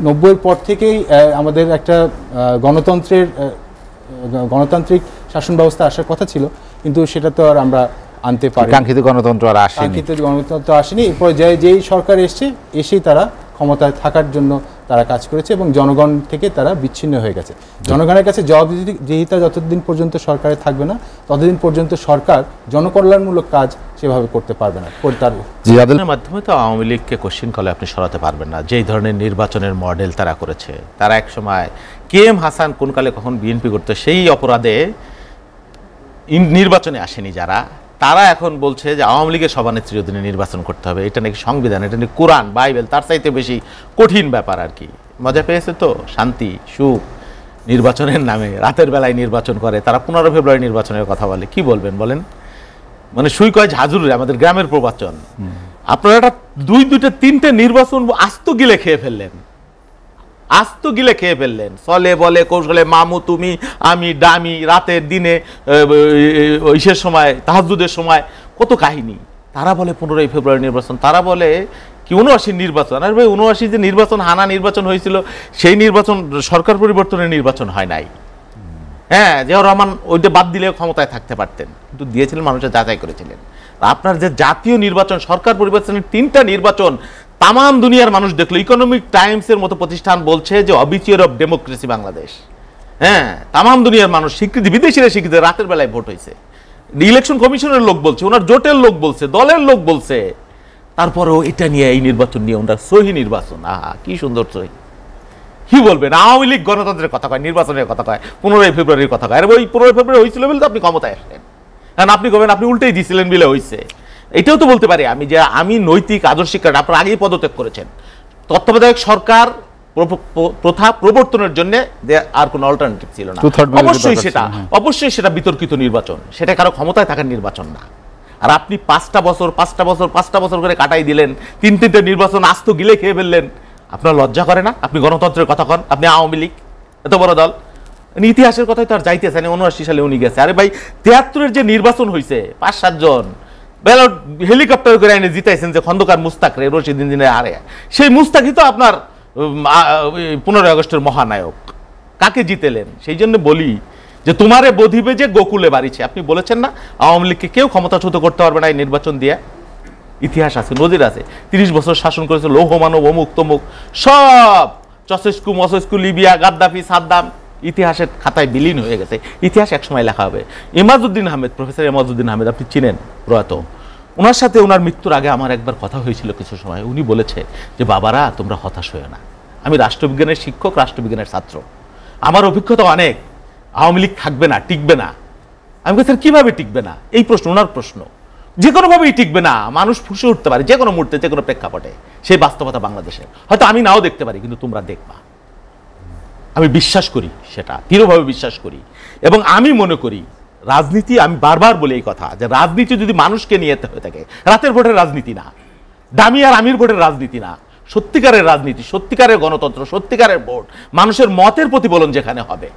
90-এর পর থেকেই আমাদের একটা গণতান্ত্রিক শাসন ব্যবস্থা আসার কথা ছিল, কিন্তু সেটা তো আর আমরা আনতে পারি, কাঙ্ক্ষিত গণতন্ত্র আর আসেনি। কাঙ্ক্ষিত গণতন্ত্র আসেনি। এরপর যেই সরকার এসেই তারা ক্ষমতায় থাকার জন্য তারা কাজ করেছে এবং জনগণ থেকে তারা বিচ্ছিন্ন হয়ে গেছে। জনগণের কাছে জবাবদিহিতা যতদিন পর্যন্ত সরকারে থাকবে না ততদিন পর্যন্ত সরকার জনকল্যাণমূলক কাজ সেভাবে করতে পারবে না। নির্বাচনের মাধ্যমে তো আওয়ামী লীগকে কোশ্চিন কলে আপনি সরাতে পারবেন না। যেই ধরনের নির্বাচনের মডেল তারা করেছে, তারা এক সময় KM হাসান কোন কালে কখন বিএনপি করতো সেই অপরাধে নির্বাচনে আসেনি যারা, তারা এখন বলছে যে আওয়ামী লীগের সভানেত্রীর অধীনে নির্বাচন করতে হবে। এটা নাকি সংবিধান, এটা নাকি কোরআন, বাইবেল, তার চাইতে বেশি কঠিন ব্যাপার আর কি। মজা পেয়েছে তো? শান্তি, সুখ, নির্বাচনের নামে রাতের বেলায় নির্বাচন করে, তারা 15 ফেব্রুয়ারি নির্বাচনের কথা বলে। কি বলবেন বলেন? মানে সুই কয় ঝাঁঝুরে আমাদের গ্রামের প্রবাচন। আপনারা একটা 2-3টে নির্বাচন আস্ত গিলে খেয়ে ফেললেন, আস্ত গিলে খেয়ে ফেললেন। চলে বলে কৌশলে মামু তুমি আমি ডামি, রাতের দিনে ইসের সময় তাহাজ্জুদের সময় কত কাহিনী। তারা বলে 15 ফেব্রুয়ারি নির্বাচন, তারা বলে কি 79 নির্বাচন। আর ভাই 79 যে নির্বাচন হানা নির্বাচন হয়েছিল সেই নির্বাচন সরকার পরিবর্তনের নির্বাচন হয় নাই। হ্যাঁ, জিয়াউর রহমান ওইটা বাদ দিলেও ক্ষমতায় থাকতে পারতেন, কিন্তু দিয়েছিলেন মানুষের যাচাই করেছিলেন। আপনার যে জাতীয় নির্বাচন, সরকার পরিবর্তনের 3টা নির্বাচন তাম দুনিয়ার মানুষ দেখলো। ইকোনমিক টাইমসের মতো প্রতিষ্ঠান বলছে যে অবিচিয়ার অফ ডেমোক্রেসি বাংলাদেশ। হ্যাঁ, তাম দুনিয়ার মানুষ স্বীকৃতি, বিদেশিরা স্বীকৃতি, রাতের বেলায় ভোট হয়েছে। ইলেকশন কমিশনের লোক বলছে, ওনার জোটের লোক বলছে, দলের লোক বলছে। তারপরেও এটা নিয়ে, এই নির্বাচন নিয়ে ওনার সহি নির্বাচন, আহা কি সুন্দর সহি। কি বলবেন? আওয়ামী লীগ গণতন্ত্রের কথা কয়, নির্বাচনের কথা কয়, 15 ফেব্রুয়ারির কথা কয়। আর ওই 15 ফেব্রুয়ারি হয়েছিল বলে তো আপনি ক্ষমতায় আসলেন, কারণ আপনি কবেন আপনি উল্টেই দিয়েছিলেন বলে হয়েছে। এটাও তো বলতে পারি আমি যে আমি নৈতিক আদর্শিক কারণে আপনারা আগেই পদত্যাগ করেছেন। তত্ত্বাবধায়ক সরকার প্রথা প্রবর্তনের জন্য আর কোনো অল্টারনেটিভ ছিল না। অবশ্যই সেটা বিতর্কিত নির্বাচন, সেটা কারো ক্ষমতায় থাকার নির্বাচন না। আর আপনি 5টা বছর করে কাটাই দিলেন, 3-3টে নির্বাচন আস্ত গিলে খেয়ে ফেললেন। আপনার লজ্জা করে না? আপনি গণতন্ত্রের কথা কন, আপনি আওয়ামী লীগ এত বড় দল, ইতিহাসের কথাই তো আর যাইতেছে না, 79 সালে উনি গেছে। আরে ভাই 73-এর যে নির্বাচন হয়েছে 5-7 জন ব্যালট হেলিকপ্টার করে এনে জিতাইছেন যে খন্দকার মুস্তাক রে, রশিদ ইঞ্জিনিয়ার হারে, সেই মুস্তাকই তো আপনার 15 আগস্টের মহানায়ক। কাকে জিতেলেন? সেই জন্য বলি যে তোমারে বধিবে যে গোকুলে বাড়িছে। আপনি বলেছেন না আওয়ামী লীগকে কেউ ক্ষমতাচ্যুত করতে পারবে না এই নির্বাচন দিয়ে? ইতিহাস আছে, নজির আছে। 30 বছর শাসন করেছে লৌহ মানব, অমুক তমুক, সব চসেস্কু মসেস্কু, লিবিয়া, গাদ্দাফি, সাদ্দাম ইতিহাসের খাতায় বিলীন হয়ে গেছে। ইতিহাস একসময় লেখা হবে। ইমাজউদ্দিন আহমেদ, প্রফেসর ইমাজউদ্দিন আহমেদ, আপনি চিনেন, প্রয়াত। ওনার সাথে ওনার মৃত্যুর আগে আমার একবার কথা হয়েছিল কিছু সময়। উনি বলেছে যে বাবারা তোমরা হতাশ হয়ে না, আমি রাষ্ট্রবিজ্ঞানের শিক্ষক, রাষ্ট্রবিজ্ঞানের ছাত্র, আমার অভিজ্ঞতা অনেক, আওয়ামী লীগ থাকবে না, টিকবে না। আমি বলছি কিভাবে টিকবে না? এই প্রশ্ন ওনার প্রশ্ন। যে কোনোভাবেই টিকবে না, মানুষ ফুসে উঠতে পারে যে কোনো মুহূর্তে, যে কোনো প্রেক্ষাপটে। সেই বাস্তবতা বাংলাদেশে হয়তো আমি নাও দেখতে পারি, কিন্তু তোমরা দেখবা। আমি বিশ্বাস করি, সেটা দৃঢ়ভাবে বিশ্বাস করি। এবং আমি মনে করি রাজনীতি, আমি বারবার বলি এই কথা, যে রাজনীতি যদি মানুষকে নিয়ে হয়ে থাকে, রাতের ভোটের রাজনীতি না, দামি আর আমির ভোটের রাজনীতি না, সত্যিকারের রাজনীতি, সত্যিকারের গণতন্ত্র, সত্যিকারের ভোট, মানুষের মতের প্রতিফলন যেখানে হবে,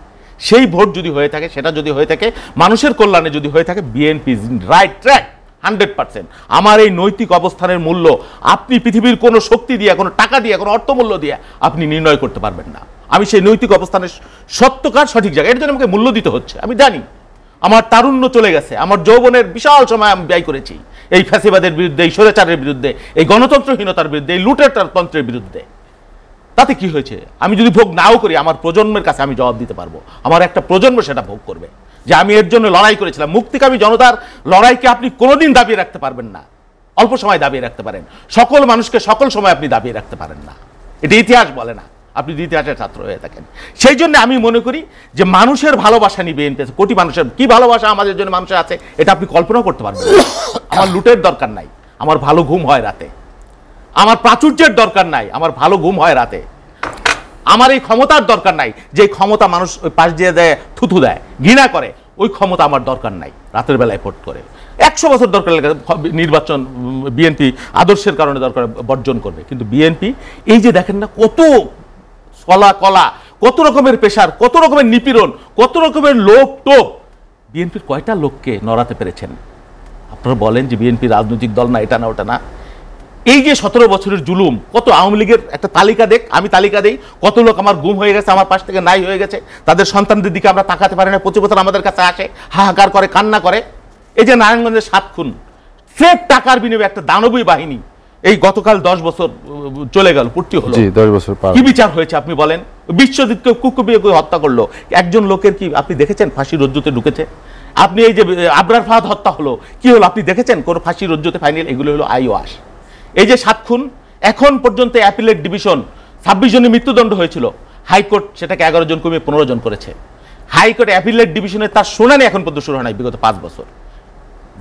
সেই ভোট যদি হয়ে থাকে, সেটা যদি হয়ে থাকে মানুষের কল্যাণে, যদি হয়ে থাকে, বিএনপি রাইট ট্র্যাক 100%। আমার এই নৈতিক অবস্থানের মূল্য আপনি পৃথিবীর কোনো শক্তি দিয়ে, কোনো টাকা দিয়ে, কোনো অর্থমূল্য দিয়ে আপনি নির্ণয় করতে পারবেন না। আমি সেই নৈতিক অবস্থানের সত্যকার সঠিক জায়গায়, এর জন্য আমাকে মূল্য দিতে হচ্ছে। আমি জানি আমার তারুণ্য চলে গেছে, আমার যৌবনের বিশাল সময় আমি ব্যয় করেছি এই ফ্যাসিবাদের বিরুদ্ধে, এই স্বৈরাচারের বিরুদ্ধে, এই গণতন্ত্রহীনতার বিরুদ্ধে, এই লুটের তন্ত্রের বিরুদ্ধে। তাতে কি হয়েছে? আমি যদি ভোগ নাও করি, আমার প্রজন্মের কাছে আমি জবাব দিতে পারবো। আমার একটা প্রজন্ম সেটা ভোগ করবে, যে আমি এর জন্য লড়াই করেছিলাম। মুক্তিকামী জনতার লড়াইকে আপনি কোনোদিন দাবিয়ে রাখতে পারবেন না। অল্প সময় দাবিয়ে রাখতে পারেন, সকল মানুষকে সকল সময় আপনি দাবিয়ে রাখতে পারেন না। এটা ইতিহাস বলে না, আপনি যদি ইতিহাসের ছাত্র হয়ে থাকেন। সেই জন্য আমি মনে করি যে মানুষের ভালোবাসা নিয়ে বিএনপি, কোটি মানুষের কি ভালোবাসা আমাদের জন্য মানুষের আছে, এটা আপনি কল্পনাও করতে পারবেন না। আমার লুটের দরকার নাই, আমার ভালো ঘুম হয় রাতে। আমার প্রাচুর্যের দরকার নাই, আমার ভালো ঘুম হয় রাতে। আমার এই ক্ষমতার দরকার নাই, যে ক্ষমতা মানুষ ওই পাশ দিয়ে দেয়, থুথু দেয়, ঘৃণা করে, ওই ক্ষমতা আমার দরকার নাই। রাতের বেলায় ভোট করে 100 বছর দরকার লাগে নির্বাচন বিএনপি আদর্শের কারণে দরকার বর্জন করবে, কিন্তু বিএনপি এই যে দেখেন না কত কলা, কত রকমের পেশার, কত রকমের নিপীড়ন, কত রকমের লোভ টোপ, বিএনপির কয়টা লোককে নড়াতে পেরেছেন? আপনারা বলেন যে বিএনপি রাজনৈতিক দল না, এটা না, ওটা না। এই যে 17 বছরের জুলুম, কত আওয়ামী লীগের একটা তালিকা দেখ, আমি তালিকা দেই, কত লোক আমার গুম হয়ে গেছে, আমার পাশ থেকে নাই হয়ে গেছে, তাদের সন্তানদের দিকে আমরা তাকাতে পারি না, প্রতি বছর আমাদের কাছে আসে, হাহাকার করে, কান্না করে। এই যে নারায়ণগঞ্জের 7 খুন, স্রেফ টাকার বিনিময়ে একটা দানবী বাহিনী এই গতকাল 10 বছর চলে গেল, পূর্তি হলো, 10 বছর পার। কি বিচার হয়েছে আপনি বলেন? বিশ্বজিৎকে কুকুপিয়ে হত্যা করলো, একজন লোকের কি আপনি দেখেছেন ফাঁসি রজ্জুতে ঢুকেছে? আপনি এই যে আবরার ফাহাদ হত্যা হলো, কি হলো আপনি দেখেছেন কোন ফাঁসি রজ্জুতে ফাইনাল? এগুলো হলো আইওয়াস। এই যে 7 খুন, এখন পর্যন্ত অ্যাপিলেট ডিভিশন 26 জনের মৃত্যুদণ্ড হয়েছিল, হাইকোর্ট সেটাকে 11 জন কমিয়ে 15 জন করেছে। হাইকোর্ট অ্যাপিলেট ডিভিশনে তার শুনানি এখন পর্যন্ত শুরু হয় নাই বিগত 5 বছর।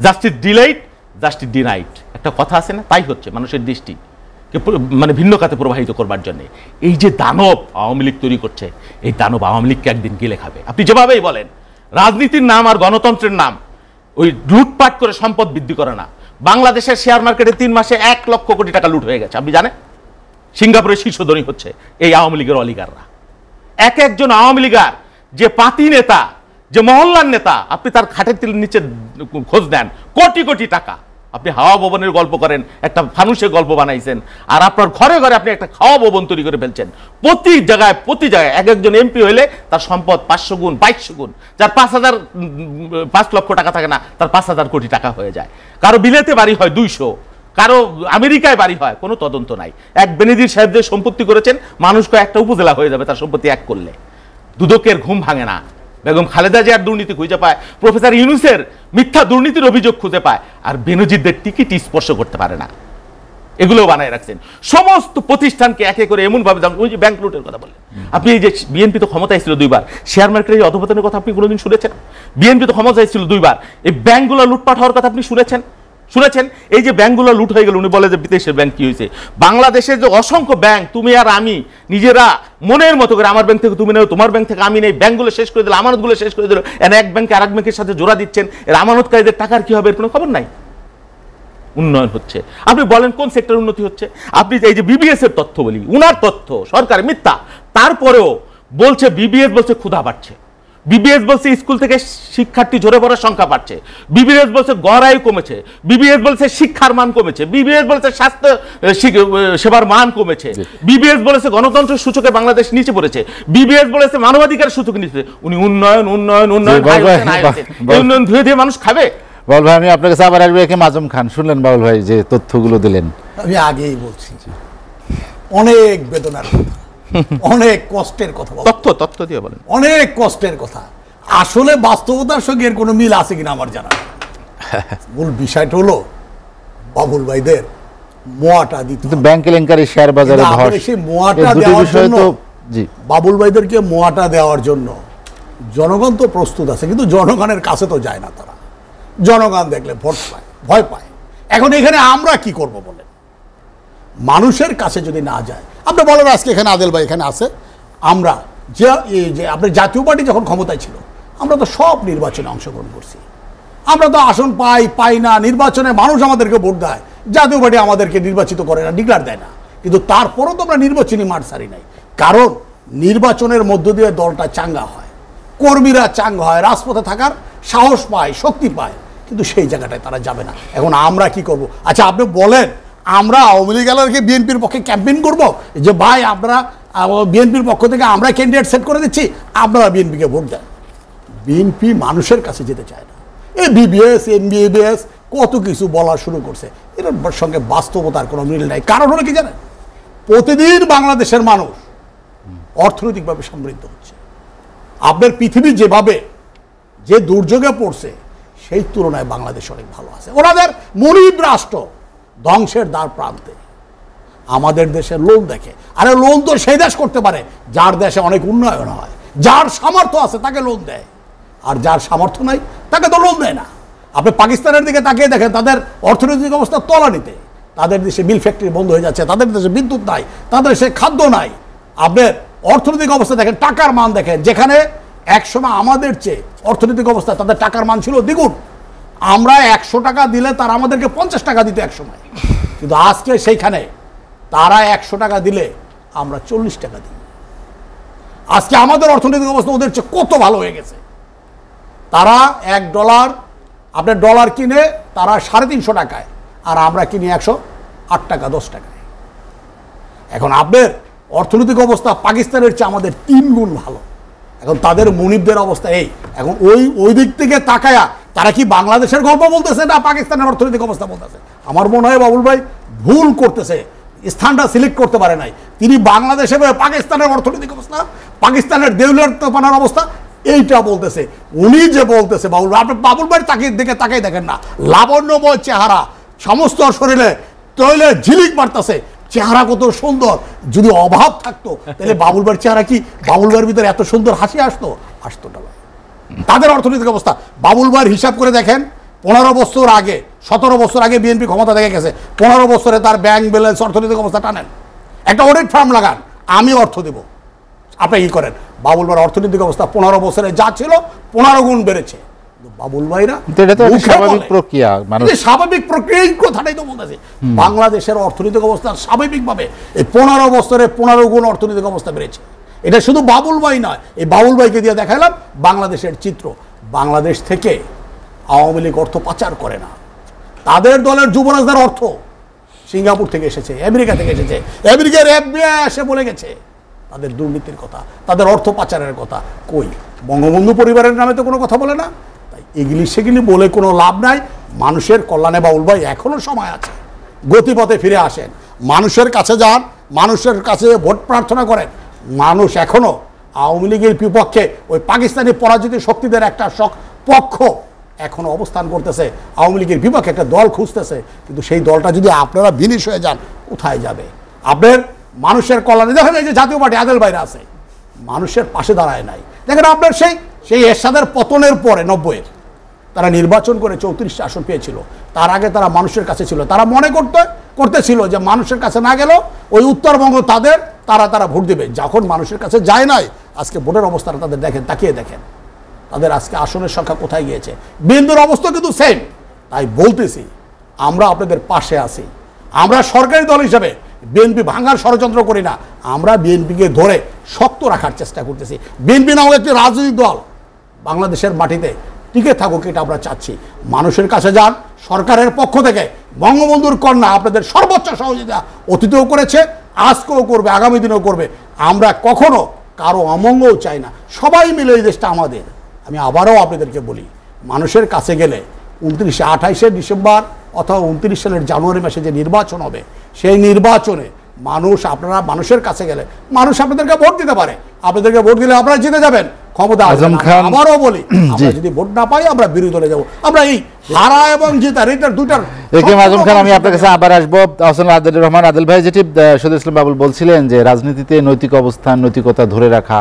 জাস্টিস ডিলাইড, জাস্টিস ডিনাইড, একটা কথা আছে না? তাই হচ্ছে মানুষের দৃষ্টি মানে ভিন্ন খাতে প্রবাহিত করবার জন্য। এই যে দানব আওয়ামী লীগ তৈরি করছে, এই দানব আওয়ামী লীগকে একদিন গিলে খাবে। আপনি যেভাবেই বলেন, রাজনীতির নাম আর গণতন্ত্রের নাম ওই লুটপাট করে সম্পদ বৃদ্ধি করে না। বাংলাদেশের শেয়ার মার্কেটে 3 মাসে 1 লক্ষ কোটি টাকা লুট হয়ে গেছে, আপনি জানেন? সিঙ্গাপুরের শীর্ষ ধনী হচ্ছে এই আওয়ামী লীগের অলিগাররা। একজন আওয়ামী লীগার যে পাতি নেতা, যে মহল্লার নেতা, আপনি তার খাটের নিচে খোঁজ নেন, কোটি কোটি টাকা। আপনি হাওয়া ভবনের গল্প করেন, একটা ফানুসের গল্প বানাইছেন, আর আপনার ঘরে ঘরে আপনি একটা খাওয়া ভবন তৈরি করে ফেলছেন। প্রতি জায়গায় একজন এমপি হইলে তার সম্পদ 500 গুণ 2200 গুণ, যার 5 লক্ষ টাকা থাকে না, তার 5000 কোটি টাকা হয়ে যায়। কারো বিলেতে বাড়ি হয় 200, কারো আমেরিকায় বাড়ি হয়, কোনো তদন্ত নাই। এক বেনজির সাহেব যে সম্পত্তি করেছেন, মানুষকে একটা উপজেলা হয়ে যাবে তার সম্পত্তি এক করলে। দুদকের ঘুম ভাঙে না, বেগম খালেদা জিয়ার দুর্নীতি খুঁজে পায়, প্রফেসর ইউনূসের মিথ্যা দুর্নীতির অভিযোগ খুঁজে পায়, আর বেনজিরদের টিকিট স্পর্শ করতে পারে না। এগুলো বানায় রাখছেন সমস্ত প্রতিষ্ঠানকে একে করে এমন ভাবে। ওই যে ব্যাংক লুটের কথা বললেন আপনি, এই যে বিএনপি তো ক্ষমতায় ছিল 2 বার, শেয়ার মার্কেটের অধপতনের কথা আপনি কোনোদিন শুনেছেন? বিএনপি তো ক্ষমতায় ছিল 2 বার, এই ব্যাংকগুলো লুটপাট হওয়ার কথা আপনি শুনেছেন? এই যে ব্যাংকগুলো লুট হয়ে গেল, উনি বলে যে বিদেশের ব্যাংক কি হয়েছে? বাংলাদেশের যে অসংখ্য ব্যাংক, তুমি আর আমি নিজেরা মনের মতো করে, আমার ব্যাংক থেকে তুমি নেও, তোমার ব্যাংক থেকে আমি নেই, ব্যাংকগুলো শেষ করে দিল, আমানতগুলো শেষ করে দিল, এক ব্যাংকে আরেক ব্যাংকের সাথে জোড়া দিচ্ছেন, এর আমানতকারীদের টাকার কি হবে এর কোনো খবর নাই। উন্নয়ন হচ্ছে, আপনি বলেন কোন সেক্টর উন্নতি হচ্ছে? আপনি এই যে বিবিএস এর তথ্য বলি, উনার তথ্য সরকার মিথ্যা, তারপরেও বলছে বিবিএস বলছে ক্ষুধা বাড়ছে। বিবিএস বলছে স্কুল থেকে শিক্ষার্থী ঝরে পড়ার সংখ্যা বাড়ছে, বিবিএস বলছে গড় আয় কমেছে, বিবিএস বলছে শিক্ষার মান কমেছে, বিবিএস বলছে স্বাস্থ্য সেবার মান কমেছে, বিবিএস বলেছে গণতন্ত্র সূচকে বাংলাদেশ নিচে পড়েছে, বিবিএস বলেছে মানবাধিকার সূচকে নিচে। উনি উন্নয়ন উন্নয়ন উন্নয়ন উন্নয়ন ধুয়ে ধুয়ে মানুষ খাবে। বাবুল ভাই, আমি আপনার কাছে আবার আসবো। একে মাজুম খান, শুনলেন বাবুল ভাই যে তথ্যগুলো দিলেন? আমি আগেই বলছি অনেক বেদনার কথা, অনেক কষ্টের কথা, তথ্য দিয়ে বলেন। অনেক কষ্টের কথা। আসলে বাস্তবতার সঙ্গে এর কোনো মিল আছে কিনা আমার জানা নেই। মূল বিষয়টা হলো বাবুল ভাইদের মোয়াটা দিতে হবে। ব্যাংক কেলেঙ্কারি, শেয়ার বাজারে ধস, সেই মোয়াটা এই দুটো দেওয়ার বিষয় জন্য তো জি বাবুল ভাইদেরকে মোয়াটা দেওয়ার জন্য জনগণ তো প্রস্তুত আছে, কিন্তু জনগণের কাছে তো যায় না তারা। জনগণ দেখলে ভোট পায়, ভয় পায়। এখন এখানে আমরা কি করব বলেন? মানুষের কাছে যদি না যায়, আপনি বলেন আজকে এখানে আদেল ভাই এখানে আছে, আমরা যে আপনার জাতীয় পার্টি যখন ক্ষমতায় ছিল, আমরা তো সব নির্বাচনে অংশগ্রহণ করছি। আমরা তো আসন পাই না, নির্বাচনে মানুষ আমাদেরকে ভোট দেয়, জাতীয় পার্টি আমাদেরকে নির্বাচিত করে না, ডিক্লার দেয় না, কিন্তু তারপরও তো আমরা নির্বাচনী মাঠ ছাড়ি নাই। কারণ নির্বাচনের মধ্য দিয়ে দলটা চাঙ্গা হয়, কর্মীরা চাঙ্গা হয়, রাজপথে থাকার সাহস পায়, শক্তি পায়, কিন্তু সেই জায়গাটায় তারা যাবে না। এখন আমরা কি করব? আচ্ছা আপনি বলেন, আমরা আওয়ামী লীগ এলাকাকে বিএনপির পক্ষে ক্যাম্পেইন করব যে ভাই আপনারা বিএনপির পক্ষ থেকে আমরা ক্যান্ডিডেট সেট করে দিচ্ছি, আপনারা বিএনপিকে ভোট দেন? বিএনপি মানুষের কাছে যেতে চায় না। এই বিবিএস এমবিবিএস কত কিছু বলা শুরু করছে, এর সঙ্গে বাস্তবতার কোনো মিল নাই। কারণ হলো কি জানেন? প্রতিদিন বাংলাদেশের মানুষ অর্থনৈতিকভাবে সমৃদ্ধ হচ্ছে। আপনার পৃথিবী যেভাবে যে দুর্যোগে পড়ছে, সেই তুলনায় বাংলাদেশ অনেক ভালো আছে। ওনাদের মনিব রাষ্ট্র ধ্বংসের দ্বার প্রান্তে, আমাদের দেশে লোন দেখে। আরে লোন তো সেই দেশ করতে পারে যার দেশে অনেক উন্নয়ন হয়, যার সামর্থ্য আছে তাকে লোন দেয়, আর যার সামর্থ্য নাই তাকে তো লোন দেয় না। আপনি পাকিস্তানের দিকে তাকিয়ে দেখেন, তাদের অর্থনৈতিক অবস্থা তলানিতে, তাদের দেশে মিল ফ্যাক্টরি বন্ধ হয়ে যাচ্ছে, তাদের দেশে বিদ্যুৎ নাই, তাদের দেশে খাদ্য নাই। আপনার অর্থনৈতিক অবস্থা দেখেন, টাকার মান দেখেন, যেখানে একসময় আমাদের চেয়ে অর্থনৈতিক অবস্থা তাদের টাকার মান ছিল দ্বিগুণ। আমরা 100 টাকা দিলে তারা আমাদেরকে 50 টাকা দিত একসময়, কিন্তু আজকে সেইখানে তারা 100 টাকা দিলে আমরা 40 টাকা দিই। আজকে আমাদের অর্থনৈতিক অবস্থা ওদের চেয়ে কত ভালো হয়ে গেছে। তারা $1 আপনার ডলার কিনে তারা 350 টাকায়, আর আমরা কিনি 108 টাকা 10 টাকায়। এখন আপনার অর্থনৈতিক অবস্থা পাকিস্তানের চেয়ে আমাদের 3 গুণ ভালো। এখন তাদের মনিবদের অবস্থা এই। এখন ওই দিক থেকে তাকায়া তারা কি বাংলাদেশের গল্প বলতেছে না পাকিস্তানের অর্থনৈতিক অবস্থা বলতেছে? আমার মনে হয় বাবুল ভাই ভুল করতেছে, স্থানটা সিলেক্ট করতে পারে নাই। তিনি বাংলাদেশে পাকিস্তানের অর্থনৈতিক অবস্থা, পাকিস্তানের দেউলিয়াতপনার অবস্থা এইটা বলতেছে। উনি যে বলতেছে বাবুল ভাই, আপনি বাবুল ভাই তাকাই দেখেন না, লাবণ্যময় চেহারা, সমস্ত শরীরে তৈলে ঝিলিক মারতেছে, চেহারা কত সুন্দর। যদি অভাব থাকতো তাহলে বাবুল ভাইয়ের চেহারা কি, বাবুল ভাইয়ের ভিতরে এত সুন্দর হাসি আসতো না। তাদের অর্থনৈতিক অবস্থা বাবুল ভাইয়ের হিসাব করে দেখেন, 15 বছর আগে 17 বছর আগে বিএনপি ক্ষমতা দেখে গেছে, 15 বছরে তার ব্যাংক ব্যালেন্স অর্থনৈতিক অবস্থা টানেন। একটা অডিট ফার্ম লাগান, আমি অর্থ দেব, আপনি কি করেন? বাবুল ভাইয়ের অর্থনৈতিক অবস্থা 15 বছরে যা ছিল 15 গুণ বেড়েছে। বাবুল ভাইরা স্বাভাবিক প্রক্রিয়া, স্বাভাবিক প্রক্রিয়া, এই কথাটাই তো বলতেছে। বাংলাদেশের অর্থনৈতিক অবস্থা স্বাভাবিকভাবে এই 15 বছরে 15 গুণ অর্থনৈতিক অবস্থা বেড়েছে। এটা শুধু বাবুল ভাই নয়, এই বাবুল ভাইকে দিয়ে দেখালাম বাংলাদেশের চিত্র। বাংলাদেশ থেকে আওয়ামী লীগ অর্থ পাচার করে না, তাদের দলের যুবরাজদের অর্থ সিঙ্গাপুর থেকে এসেছে, আমেরিকা থেকে এসেছে, আমেরিকার FBI এসে বলে গেছে তাদের দুর্নীতির কথা, তাদের অর্থ পাচারের কথা। কই বঙ্গবন্ধু পরিবারের নামে তো কোনো কথা বলে না। তাই এগুলি সেগুলি বলে কোনো লাভ নাই। মানুষের কল্যাণে বাবুল ভাই এখনো সময় আছে, গতিপথে ফিরে আসেন, মানুষের কাছে যান, মানুষের কাছে ভোট প্রার্থনা করেন। মানুষ এখনো আওয়ামী লীগের বিপক্ষে ওই পাকিস্তানি পরাজিত শক্তিদের একটা পক্ষ এখনো অবস্থান করতেছে, আওয়ামী লীগের বিপক্ষে একটা দল খুঁজতেছে। কিন্তু সেই দলটা যদি আপনারা বিনিশ হয়ে যান, কোথায় যাবে? আপনার মানুষের কল্যাণে দেখেন, এই যে জাতীয় পার্টি আদেল ভাইরা আছে, মানুষের পাশে দাঁড়ায় নাই। দেখেন আপনার সেই এরশাদের পতনের পরে 90-এর তারা নির্বাচন করে 34টা আসন পেয়েছিল। তার আগে তারা মানুষের কাছে ছিল, তারা মনে করতেছিল যে মানুষের কাছে না গেলেও ওই উত্তরবঙ্গ তাদের, তারা ভোট দেবে। যখন মানুষের কাছে যায় নাই, আজকে ভোটের অবস্থাটা তাদের দেখেন, তাকিয়ে দেখেন তাদের আজকে আসনের সংখ্যা কোথায় গিয়েছে। বিন্দুর অবস্থা কিন্তু সেম। তাই বলতেছি, আমরা আপনাদের পাশে আছি। আমরা সরকারি দল হিসাবে বিএনপি ভাঙার ষড়যন্ত্র করি না, আমরা বিএনপিকে ধরে শক্ত রাখার চেষ্টা করতেছি। বিএনপি নামক একটি রাজনৈতিক দল বাংলাদেশের মাটিতে টিকে থাকুক, এটা আমরা চাচ্ছি। মানুষের কাছে যান, সরকারের পক্ষ থেকে বঙ্গবন্ধুর কন্যা আপনাদের সর্বোচ্চ সহযোগিতা অতীতেও করেছে, আজকেও করবে, আগামী দিনেও করবে। আমরা কখনো কারো অমঙ্গল চাই না, সবাই মিলে এই দেশটা আমাদের। আমি আবারও আপনাদেরকে বলি, মানুষের কাছে গেলে 28শে ডিসেম্বর অথবা 29 সালের জানুয়ারি মাসে যে নির্বাচন হবে, সেই নির্বাচনে আপনারা মানুষের কাছে গেলে মানুষ আপনাদেরকে ভোট দিতে পারে। আপনাদেরকে ভোট দিলে আপনারা জিতে যাবেন, ক্ষমতা আসবেন। আবারও বলি, আমরা যদি ভোট না পাই আমরা বিরোধী দলে যাব। আমরা এই হারা এবং জেতার এইটার দুইটার আজম খান, আমি আপনার কাছে আবার আসবো। হোসেন আদিলুর রহমান আদিল ভাই, যেটি শহীদুল ইসলাম বাবুল বলছিলেন যে রাজনীতিতে নৈতিক অবস্থান, নৈতিকতা ধরে রাখা,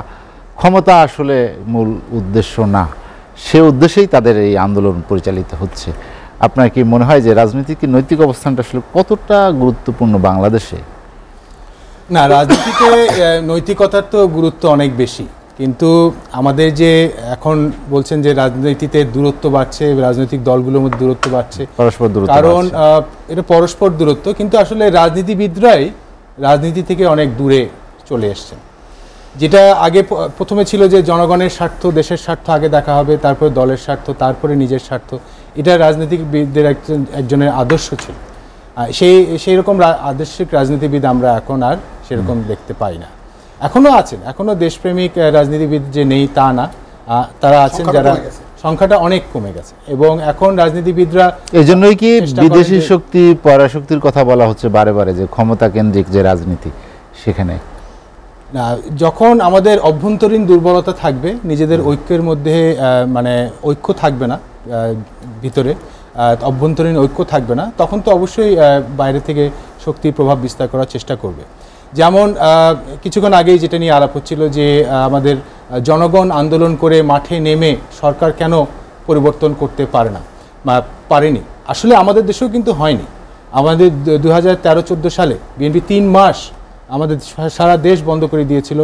ক্ষমতা আসলে মূল উদ্দেশ্য না, সে উদ্দেশ্যেই তাদের এই আন্দোলন পরিচালিত হচ্ছে। আপনার কি মনে হয় যে রাজনীতির কি নৈতিক অবস্থানটা আসলে কতটা গুরুত্বপূর্ণ বাংলাদেশে? না, রাজনীতিতে নৈতিকতার তো গুরুত্ব অনেক বেশি, কিন্তু আমাদের যে এখন বলছেন যে রাজনীতিতে দূরত্ব বাড়ছে, রাজনৈতিক দলগুলোর মধ্যে দূরত্ব বাড়ছে, পরস্পর দূরত্ব, কারণ এটা পরস্পর দূরত্ব, কিন্তু আসলে রাজনীতিবিদরাই রাজনীতি থেকে অনেক দূরে চলে এসছেন। যেটা আগে প্রথমে ছিল যে জনগণের স্বার্থ, দেশের স্বার্থ আগে দেখা হবে, তারপরে দলের স্বার্থ, তারপরে নিজের স্বার্থ, এটা রাজনীতিবিদদের একজনের আদর্শ ছিল। সেই রকম আদর্শিক রাজনীতিবিদ আমরা এখন আর সেরকম দেখতে পাই না। এখনও আছেন, এখনও দেশপ্রেমিক রাজনীতিবিদ যে নেই তা না, তারা আছেন, যারা সংখ্যাটা অনেক কমে গেছে। এবং এখন রাজনীতিবিদরা এই জন্যই কি বিদেশি শক্তি, পরাশক্তির কথা বলা হচ্ছে বারে বারে, যে ক্ষমতা কেন্দ্রিক যে রাজনীতি, সেখানে না, যখন আমাদের অভ্যন্তরীণ দুর্বলতা থাকবে, নিজেদের ঐক্যের মধ্যে মানে ঐক্য থাকবে না, ভিতরে অভ্যন্তরীণ ঐক্য থাকবে না, তখন তো অবশ্যই বাইরে থেকে শক্তির প্রভাব বিস্তার করার চেষ্টা করবে। যেমন কিছুক্ষণ আগেই যেটা নিয়ে আলাপ হচ্ছিল যে আমাদের জনগণ আন্দোলন করে মাঠে নেমে সরকার কেন পরিবর্তন করতে পারে না বা পারেনি। আসলে আমাদের দেশেও কিন্তু হয়নি। আমাদের 2013-14 সালে বিএনপি 3 মাস আমাদের সারা দেশ বন্ধ করে দিয়েছিল,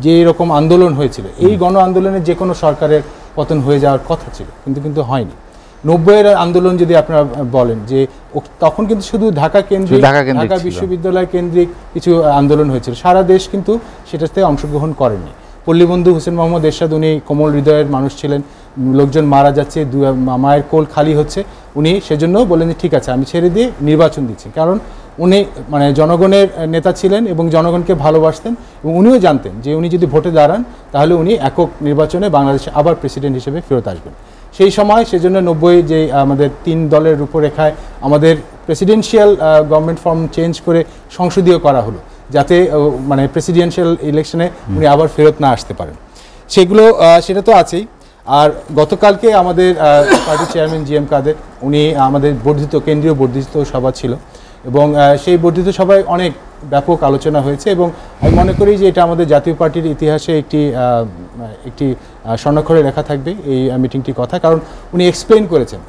যে এরকম আন্দোলন হয়েছিল। এই গণ আন্দোলনে যে কোনো সরকারের পতন হয়ে যাওয়ার কথা ছিল, কিন্তু হয়নি। 90-এর আন্দোলন যদি আপনারা বলেন, যে তখন কিন্তু শুধু ঢাকা কেন্দ্রিক, ঢাকা বিশ্ববিদ্যালয় কেন্দ্রিক কিছু আন্দোলন হয়েছিল, সারা দেশ কিন্তু সেটাতে অংশগ্রহণ করেনি। পল্লীবন্ধু হোসেন মোহাম্মদ এরশাদ, উনি কোমল হৃদয়ের মানুষ ছিলেন, লোকজন মারা যাচ্ছে, মায়ের কোল খালি হচ্ছে, উনি সেজন্য বলেন যে ঠিক আছে আমি ছেড়ে দিয়ে নির্বাচন দিচ্ছি। কারণ উনি মানে জনগণের নেতা ছিলেন এবং জনগণকে ভালোবাসতেন, এবং উনিও জানতেন যে উনি যদি ভোটে দাঁড়ান তাহলে উনি একক নির্বাচনে বাংলাদেশে আবার প্রেসিডেন্ট হিসেবে ফেরত আসবেন। সেই সময় সেজন্য 90 যে আমাদের 3 দলের রূপরেখায় আমাদের প্রেসিডেন্সিয়াল গভর্নমেন্ট ফর্ম চেঞ্জ করে সংসদীয় করা হলো, যাতে মানে প্রেসিডেন্সিয়াল ইলেকশনে উনি আবার ফেরত না আসতে পারেন। সেটা তো আছেই। আর গতকালকে আমাদের পার্টি চেয়ারম্যান GM কাদের, উনি আমাদের কেন্দ্রীয় বর্ধিত সভা ছিল, এবং সেই বর্ধিত সভায় অনেক ব্যাপক আলোচনা হয়েছে, এবং আমি মনে করি যে এটা আমাদের জাতীয় পার্টির ইতিহাসে একটি স্বর্ণাক্ষরে লেখা থাকবে এই মিটিংটির কথা। কারণ উনি এক্সপ্লেইন করেছেন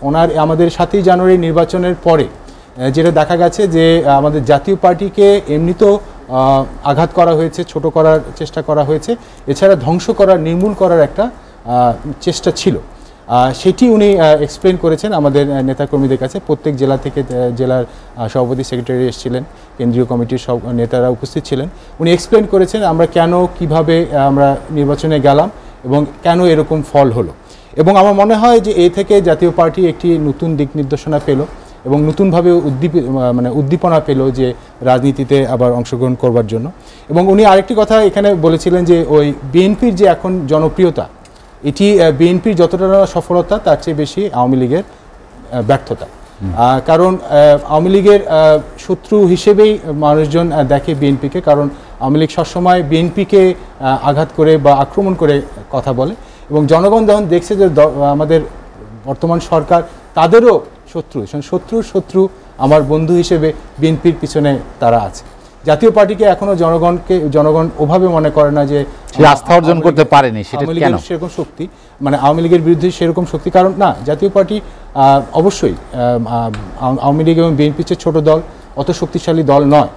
আমাদের 7ই জানুয়ারি নির্বাচনের পরে যেটা দেখা গেছে যে আমাদের জাতীয় পার্টিকে এমনিতেও আঘাত করা হয়েছে, ছোট করার চেষ্টা করা হয়েছে, এছাড়া ধ্বংস করার, নির্মূল করার একটা চেষ্টা ছিল। সেটি উনি এক্সপ্লেন করেছেন আমাদের নেতাকর্মীদের কাছে। প্রত্যেক জেলা থেকে জেলার সভাপতি, সেক্রেটারি এসেছিলেন, কেন্দ্রীয় কমিটির সব নেতারা উপস্থিত ছিলেন। উনি এক্সপ্লেন করেছেন আমরা কেন, কিভাবে আমরা নির্বাচনে গেলাম এবং কেন এরকম ফল হলো। এবং আমার মনে হয় যে এ থেকে জাতীয় পার্টি একটি নতুন দিক নির্দেশনা পেল এবং নতুনভাবে উদ্দীপনা পেল যে রাজনীতিতে আবার অংশগ্রহণ করবার জন্য। এবং উনি আরেকটি কথা এখানে বলেছিলেন যে ওই বিএনপির যে এখন জনপ্রিয়তা, এটি বিএনপির যতটা সফলতা তার চেয়ে বেশি আওয়ামী লীগের ব্যর্থতা। কারণ আওয়ামী লীগের শত্রু হিসেবেই মানুষজন দেখে বিএনপিকে, কারণ আওয়ামী লীগ সবসময় বিএনপিকে আঘাত করে বা আক্রমণ করে কথা বলে, এবং জনগণ যখন দেখছে যে আমাদের বর্তমান সরকার তাদেরও শত্রু আমার বন্ধু হিসেবে বিএনপির পিছনে তারা আছে। জাতীয় পার্টিকে এখনো জনগণ ওভাবে মনে করে না যে আস্থা অর্জন করতে পারেনি, সেটা কেন সেরকম শক্তি, মানে আওয়ামী লীগের বিরুদ্ধে সেরকম শক্তি। কারণ না, জাতীয় পার্টি অবশ্যই আওয়ামী লীগ এবং বিএনপির চেয়ে ছোট দল, অত শক্তিশালী দল নয়।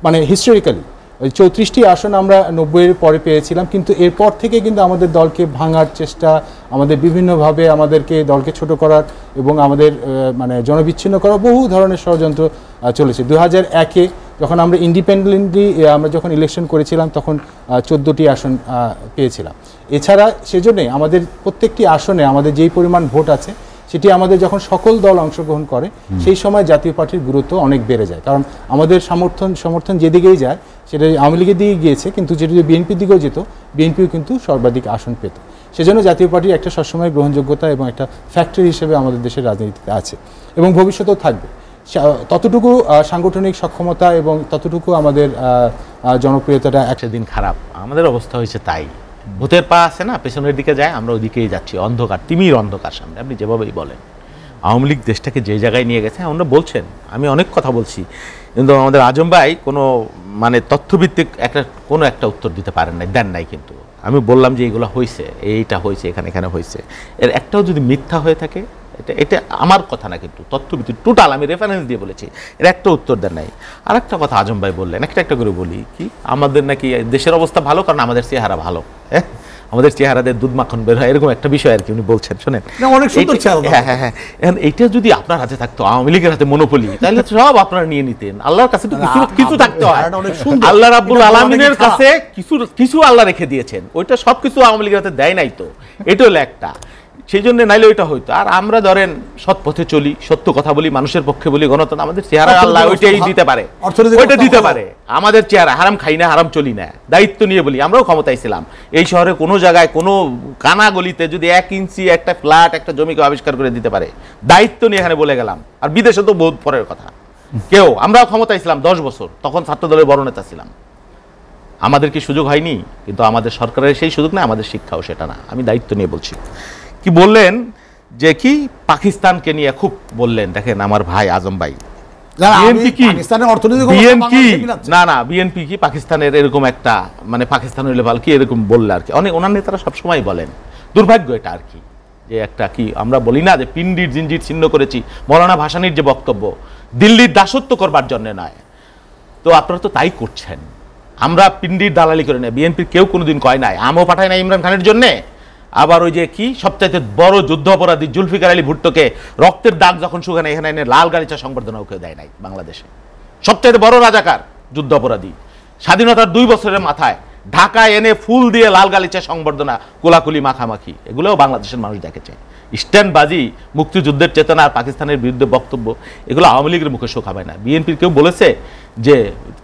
মানে হিস্টোরিক্যালি 34টি আসন আমরা 90-এর পরে পেয়েছিলাম, কিন্তু এরপর থেকে কিন্তু আমাদের দলকে ভাঙার চেষ্টা, আমাদের বিভিন্নভাবে আমাদেরকে দলকে ছোট করার এবং আমাদের মানে জনবিচ্ছিন্ন করার বহু ধরনের ষড়যন্ত্র চলেছে। 2001-এ যখন আমরা ইন্ডিপেন্ডেন্টলি আমরা যখন ইলেকশন করেছিলাম তখন 14টি আসন পেয়েছিলাম। এছাড়া সেজন্যই আমাদের প্রত্যেকটি আসনে আমাদের যেই পরিমাণ ভোট আছে সেটি আমাদের যখন সকল দল অংশগ্রহণ করে সেই সময় জাতীয় পার্টির গুরুত্ব অনেক বেড়ে যায়, কারণ আমাদের সমর্থন যেদিকেই যায় সেটা আওয়ামী লীগের দিকে গিয়েছে, কিন্তু যেটি যদি বিএনপির দিকেও যেত বিএনপিও কিন্তু সর্বাধিক আসন পেত। সেজন্য জাতীয় পার্টির একটা সবসময় গ্রহণযোগ্যতা এবং একটা ফ্যাক্টরি হিসেবে আমাদের দেশের রাজনীতিতে আছে এবং ভবিষ্যতেও থাকবে। ততটুকু সাংগঠনিক সক্ষমতা এবং ততটুকু আমাদের জনপ্রিয়তাটা সেদিন খারাপ, আমাদের অবস্থা হয়েছে তাই। ভূতের পা আছে না, পেছনের দিকে যায়, আমরা ওইদিকেই যাচ্ছি, অন্ধকার, তিমির অন্ধকার সামনে। আপনি যেভাবেই বলেন আওয়ামী লীগ দেশটাকে যে জায়গায় নিয়ে গেছে, আমরা বলছেন, আমি অনেক কথা বলছি, কিন্তু আমাদের আজম ভাই কোনো মানে তথ্যভিত্তিক কোনো একটা উত্তর দিতে পারেন নাই, দেন নাই। কিন্তু আমি বললাম যে এইগুলো হয়েছে, এইটা হয়েছে, এখানে হয়েছে, এর একটাও যদি মিথ্যা হয়ে থাকে, এটা আমার কথা না, কিন্তু তথ্যভিত্তিক টোটাল আমি রেফারেন্স দিয়ে বলেছি, এর একটা উত্তর দেন নাই। আর একটা কথা আজম ভাই বললেন, একটা করে বলি, কি আমাদের নাকি দেশের অবস্থা ভালো কারণ আমাদের চেহারা ভালো, হ্যাঁ আমাদের চেহারাদের দুধ মাখন বের হয়, এরকম একটা বিষয় আর কি উনি বলছেন। শোনেন, অনেক সুন্দর চেহারা। হ্যাঁ, এইটা যদি আপনার হাতে থাকতো, আওয়ামী লীগের হাতে মনোপলি, তাহলে সব আপনারা নিয়ে নিতেন। আল্লাহর কাছে কিছু থাকতে হয়, আল্লাহ রাব্বুল আলামিনের কাছে কিছু আল্লাহ রেখে দিয়েছেন, ওইটা সবকিছু আওয়ামী লীগের হাতে দেয় নাই তো, এটা হলো একটা। সেই জন্য নাইলে ওইটা হইতো। আর আমরা ধরেন সৎ পথে চলি, সত্য কথা বলি, মানুষের পক্ষে বলি, গণতন্ত্র, আমাদের চেহারা আল্লাহ ওইটাই দিতে পারে, ওইটা দিতে পারে। আমাদের চেহারা হারাম খাই না, হারাম চলি না, দায়িত্ব নিয়ে বলি। আমরাও ক্ষমতায় ছিলাম, এই শহরে কোনো জায়গায় কোনো কানা গলিতে যদি 1 ইঞ্চি একটা ফ্ল্যাট, একটা জমিকে আবিষ্কার করে দিতে পারে, দায়িত্ব নিয়ে এখানে বলে গেলাম। আর বিদেশে তো বহুত পরের কথা। আমরাও ক্ষমতায় ছিলাম 10 বছর, তখন ছাত্র দলের বড় নেতা ছিলাম। আমাদের কি সুযোগ হয়নি? কিন্তু আমাদের সরকারের সেই সুযোগ না, আমাদের শিক্ষাও সেটা না। আমি দায়িত্ব নিয়ে বলছি। কি বললেন যে কি পাকিস্তানকে নিয়ে খুব বললেন, দেখেন আমার ভাই আজম ভাই, বিএনপি কি বিএনপি কি পাকিস্তানের এরকম একটা মানে পাকিস্তানের লেভেল কি এরকম বললে আর কি, অনেক ওনার নেতারা সবসময় বলেন। দুর্ভাগ্য এটা আর কি, যে একটা কি আমরা বলি না যে পিন্ডির জিনজির ছিন্ন করেছি, মৌলানা ভাসানীর যে বক্তব্য, দিল্লির দাসত্ব করবার জন্য নয়। তো আপনারা তো তাই করছেন। আমরা পিন্ডির দালালি করে নেই, বিএনপির কেউ কোনোদিন কয় নাই, আমও পাঠায় না ইমরান খানের জন্যে। আবার ওই যে কি সবচাইতে বড় যুদ্ধ অপরাধী জুলফিকার আলী ভুট্টোকে রক্তের দাগ যখন শুকানে, এখানে এনে লাল গালিচা সংবর্ধনাও কেউ দেয় নাই বাংলাদেশে। সবচাইতে বড় রাজাকার যুদ্ধ অপরাধী, স্বাধীনতার 2 বছরের মাথায় ঢাকায় এনে ফুল দিয়ে লাল গালিচা সংবর্ধনা, কোলাকুলি মাখামাখি, এগুলোও বাংলাদেশের মানুষ দেখেছে। স্ট্যান্ডবাজি, মুক্তিযুদ্ধের চেতনা আর পাকিস্তানের বিরুদ্ধে বক্তব্য, এগুলো আওয়ামী লীগের মুখে শোকাবে না। বিএনপির কেউ বলেছে যে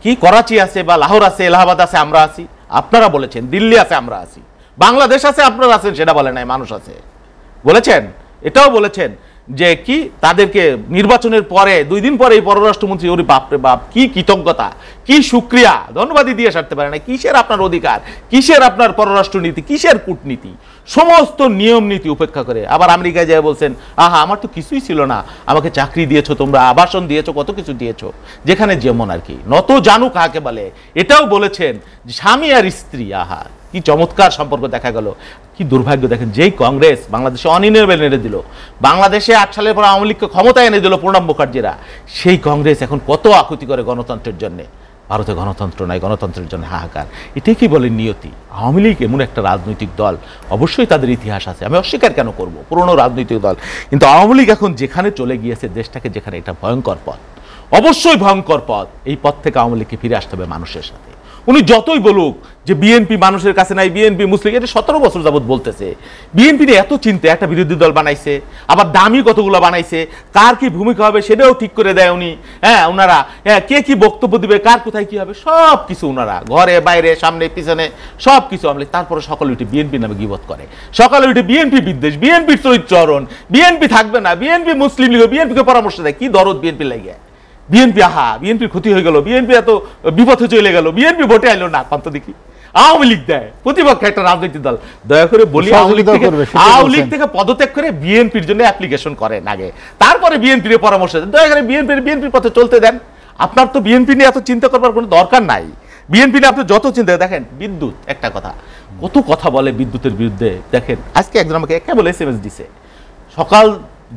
কি করাচি আছে বা লাহোর আছে, এলাহাবাদ আছে, আমরা আছি? আপনারা বলেছেন দিল্লি আছে, আমরা আছি। বাংলাদেশ আছে, আপনারা আছেন, সেটা বলে নাই, মানুষ আছে বলেছেন। এটাও বলেছেন যে কি তাদেরকে নির্বাচনের পরে 2 দিন পরে পররাষ্ট্রমন্ত্রী, ওরে বাপরে বাপ, কি কৃতজ্ঞতা, কি শুকরিয়া, ধন্যবাদই দিয়ে সারতে পারে না। কিসের আপনার অধিকার, কিসের আপনার পররাষ্ট্রনীতি, কিসের কূটনীতি, সমস্ত নিয়ম নীতি উপেক্ষা করে আবার আমেরিকায় যায় বলছেন, আহা আমার তো কিছুই ছিল না, আমাকে চাকরি দিয়েছো তোমরা, আবাসন দিয়েছো, কত কিছু দিয়েছো, যেখানে যেমন আর কি, নত জানু কাকে বলে। এটাও বলেছেন যে স্বামী আর স্ত্রী, আহা কি চমৎকার সম্পর্ক দেখা গেল। কি দুর্ভাগ্য দেখেন, যেই কংগ্রেস বাংলাদেশে অনির্বাণ এনে দিল, বাংলাদেশে 8 সালের পর আওয়ামী লীগকে ক্ষমতায় এনে দিল প্রণব মুখার্জিরা, সেই কংগ্রেস এখন কত আকুতি করে গণতন্ত্রের জন্য। ভারতে গণতন্ত্র নাই, গণতন্ত্রের জন্য হাহাকার। এটাই কি বলে নিয়তি? আওয়ামী লীগ এমন একটা রাজনৈতিক দল, অবশ্যই তাদের ইতিহাস আছে, আমি অস্বীকার কেন করব, পুরনো রাজনৈতিক দল। কিন্তু আওয়ামী লীগ এখন যেখানে চলে গিয়েছে দেশটাকে, যেখানে এটা ভয়ঙ্কর পথ, অবশ্যই ভয়ঙ্কর পথ, এই পথ থেকে আওয়ামী লীগকে ফিরে আসতে হবে মানুষের সাথে। উনি যতই বলুক যে বিএনপি মানুষের কাছে নাই, বিএনপি মুসলিম, এটা 17 বছর যাবত বলতেছে। বিএনপি নিয়ে এত চিন্তা, একটা বিরোধী দল বানাইছে, আবার দামি কতগুলো বানাইছে, কার কি ভূমিকা হবে সেটাও ঠিক করে দেয় উনি। হ্যাঁ, ওনারা কে কি বক্তব্য দিবে, কার কোথায় কি হবে, সব কিছু ওনারা ঘরে বাইরে সামনে পিছনে সব কিছু আমলে। তারপরে সকালে উঠে বিএনপি নামে গিবত করে, সকালে উঠে বিএনপি বিদ্বেষ, বিএনপির চরিত্রহরণ, বিএনপি থাকবে না, বিএনপি মুসলিম লীগ, বিএনপিকে পরামর্শ দেয়। কি দরদ বিএনপি লাগে, বিএনপি আহা বিএনপির ক্ষতি হয়ে গেল, বিএনপি এত বিপথে চলে গেল, বিএনপি ভোটে আইলো না, পান্ত দেখি আওয়ামী লীগ দেয়, প্রতিপক্ষ একটা রাজনৈতিক দল। দয়া করে বলি, আওয়ামী লীগ থেকে পদত্যাগ করে বিএনপির জন্য অ্যাপ্লিকেশন করেন আগে, তারপরে বিএনপির পরামর্শ দেন। দয়া করে বিএনপির পথে চলতে দেন। আপনার তো বিএনপি নিয়ে এত চিন্তা করবার কোনো দরকার নাই। বিএনপি নিয়ে আপনি যত চিন্তা, দেখেন বিদ্যুৎ একটা কথা, কত কথা বলে বিদ্যুতের বিরুদ্ধে। দেখেন আজকে একজন আমাকে কেবল SMS দিছে, সকাল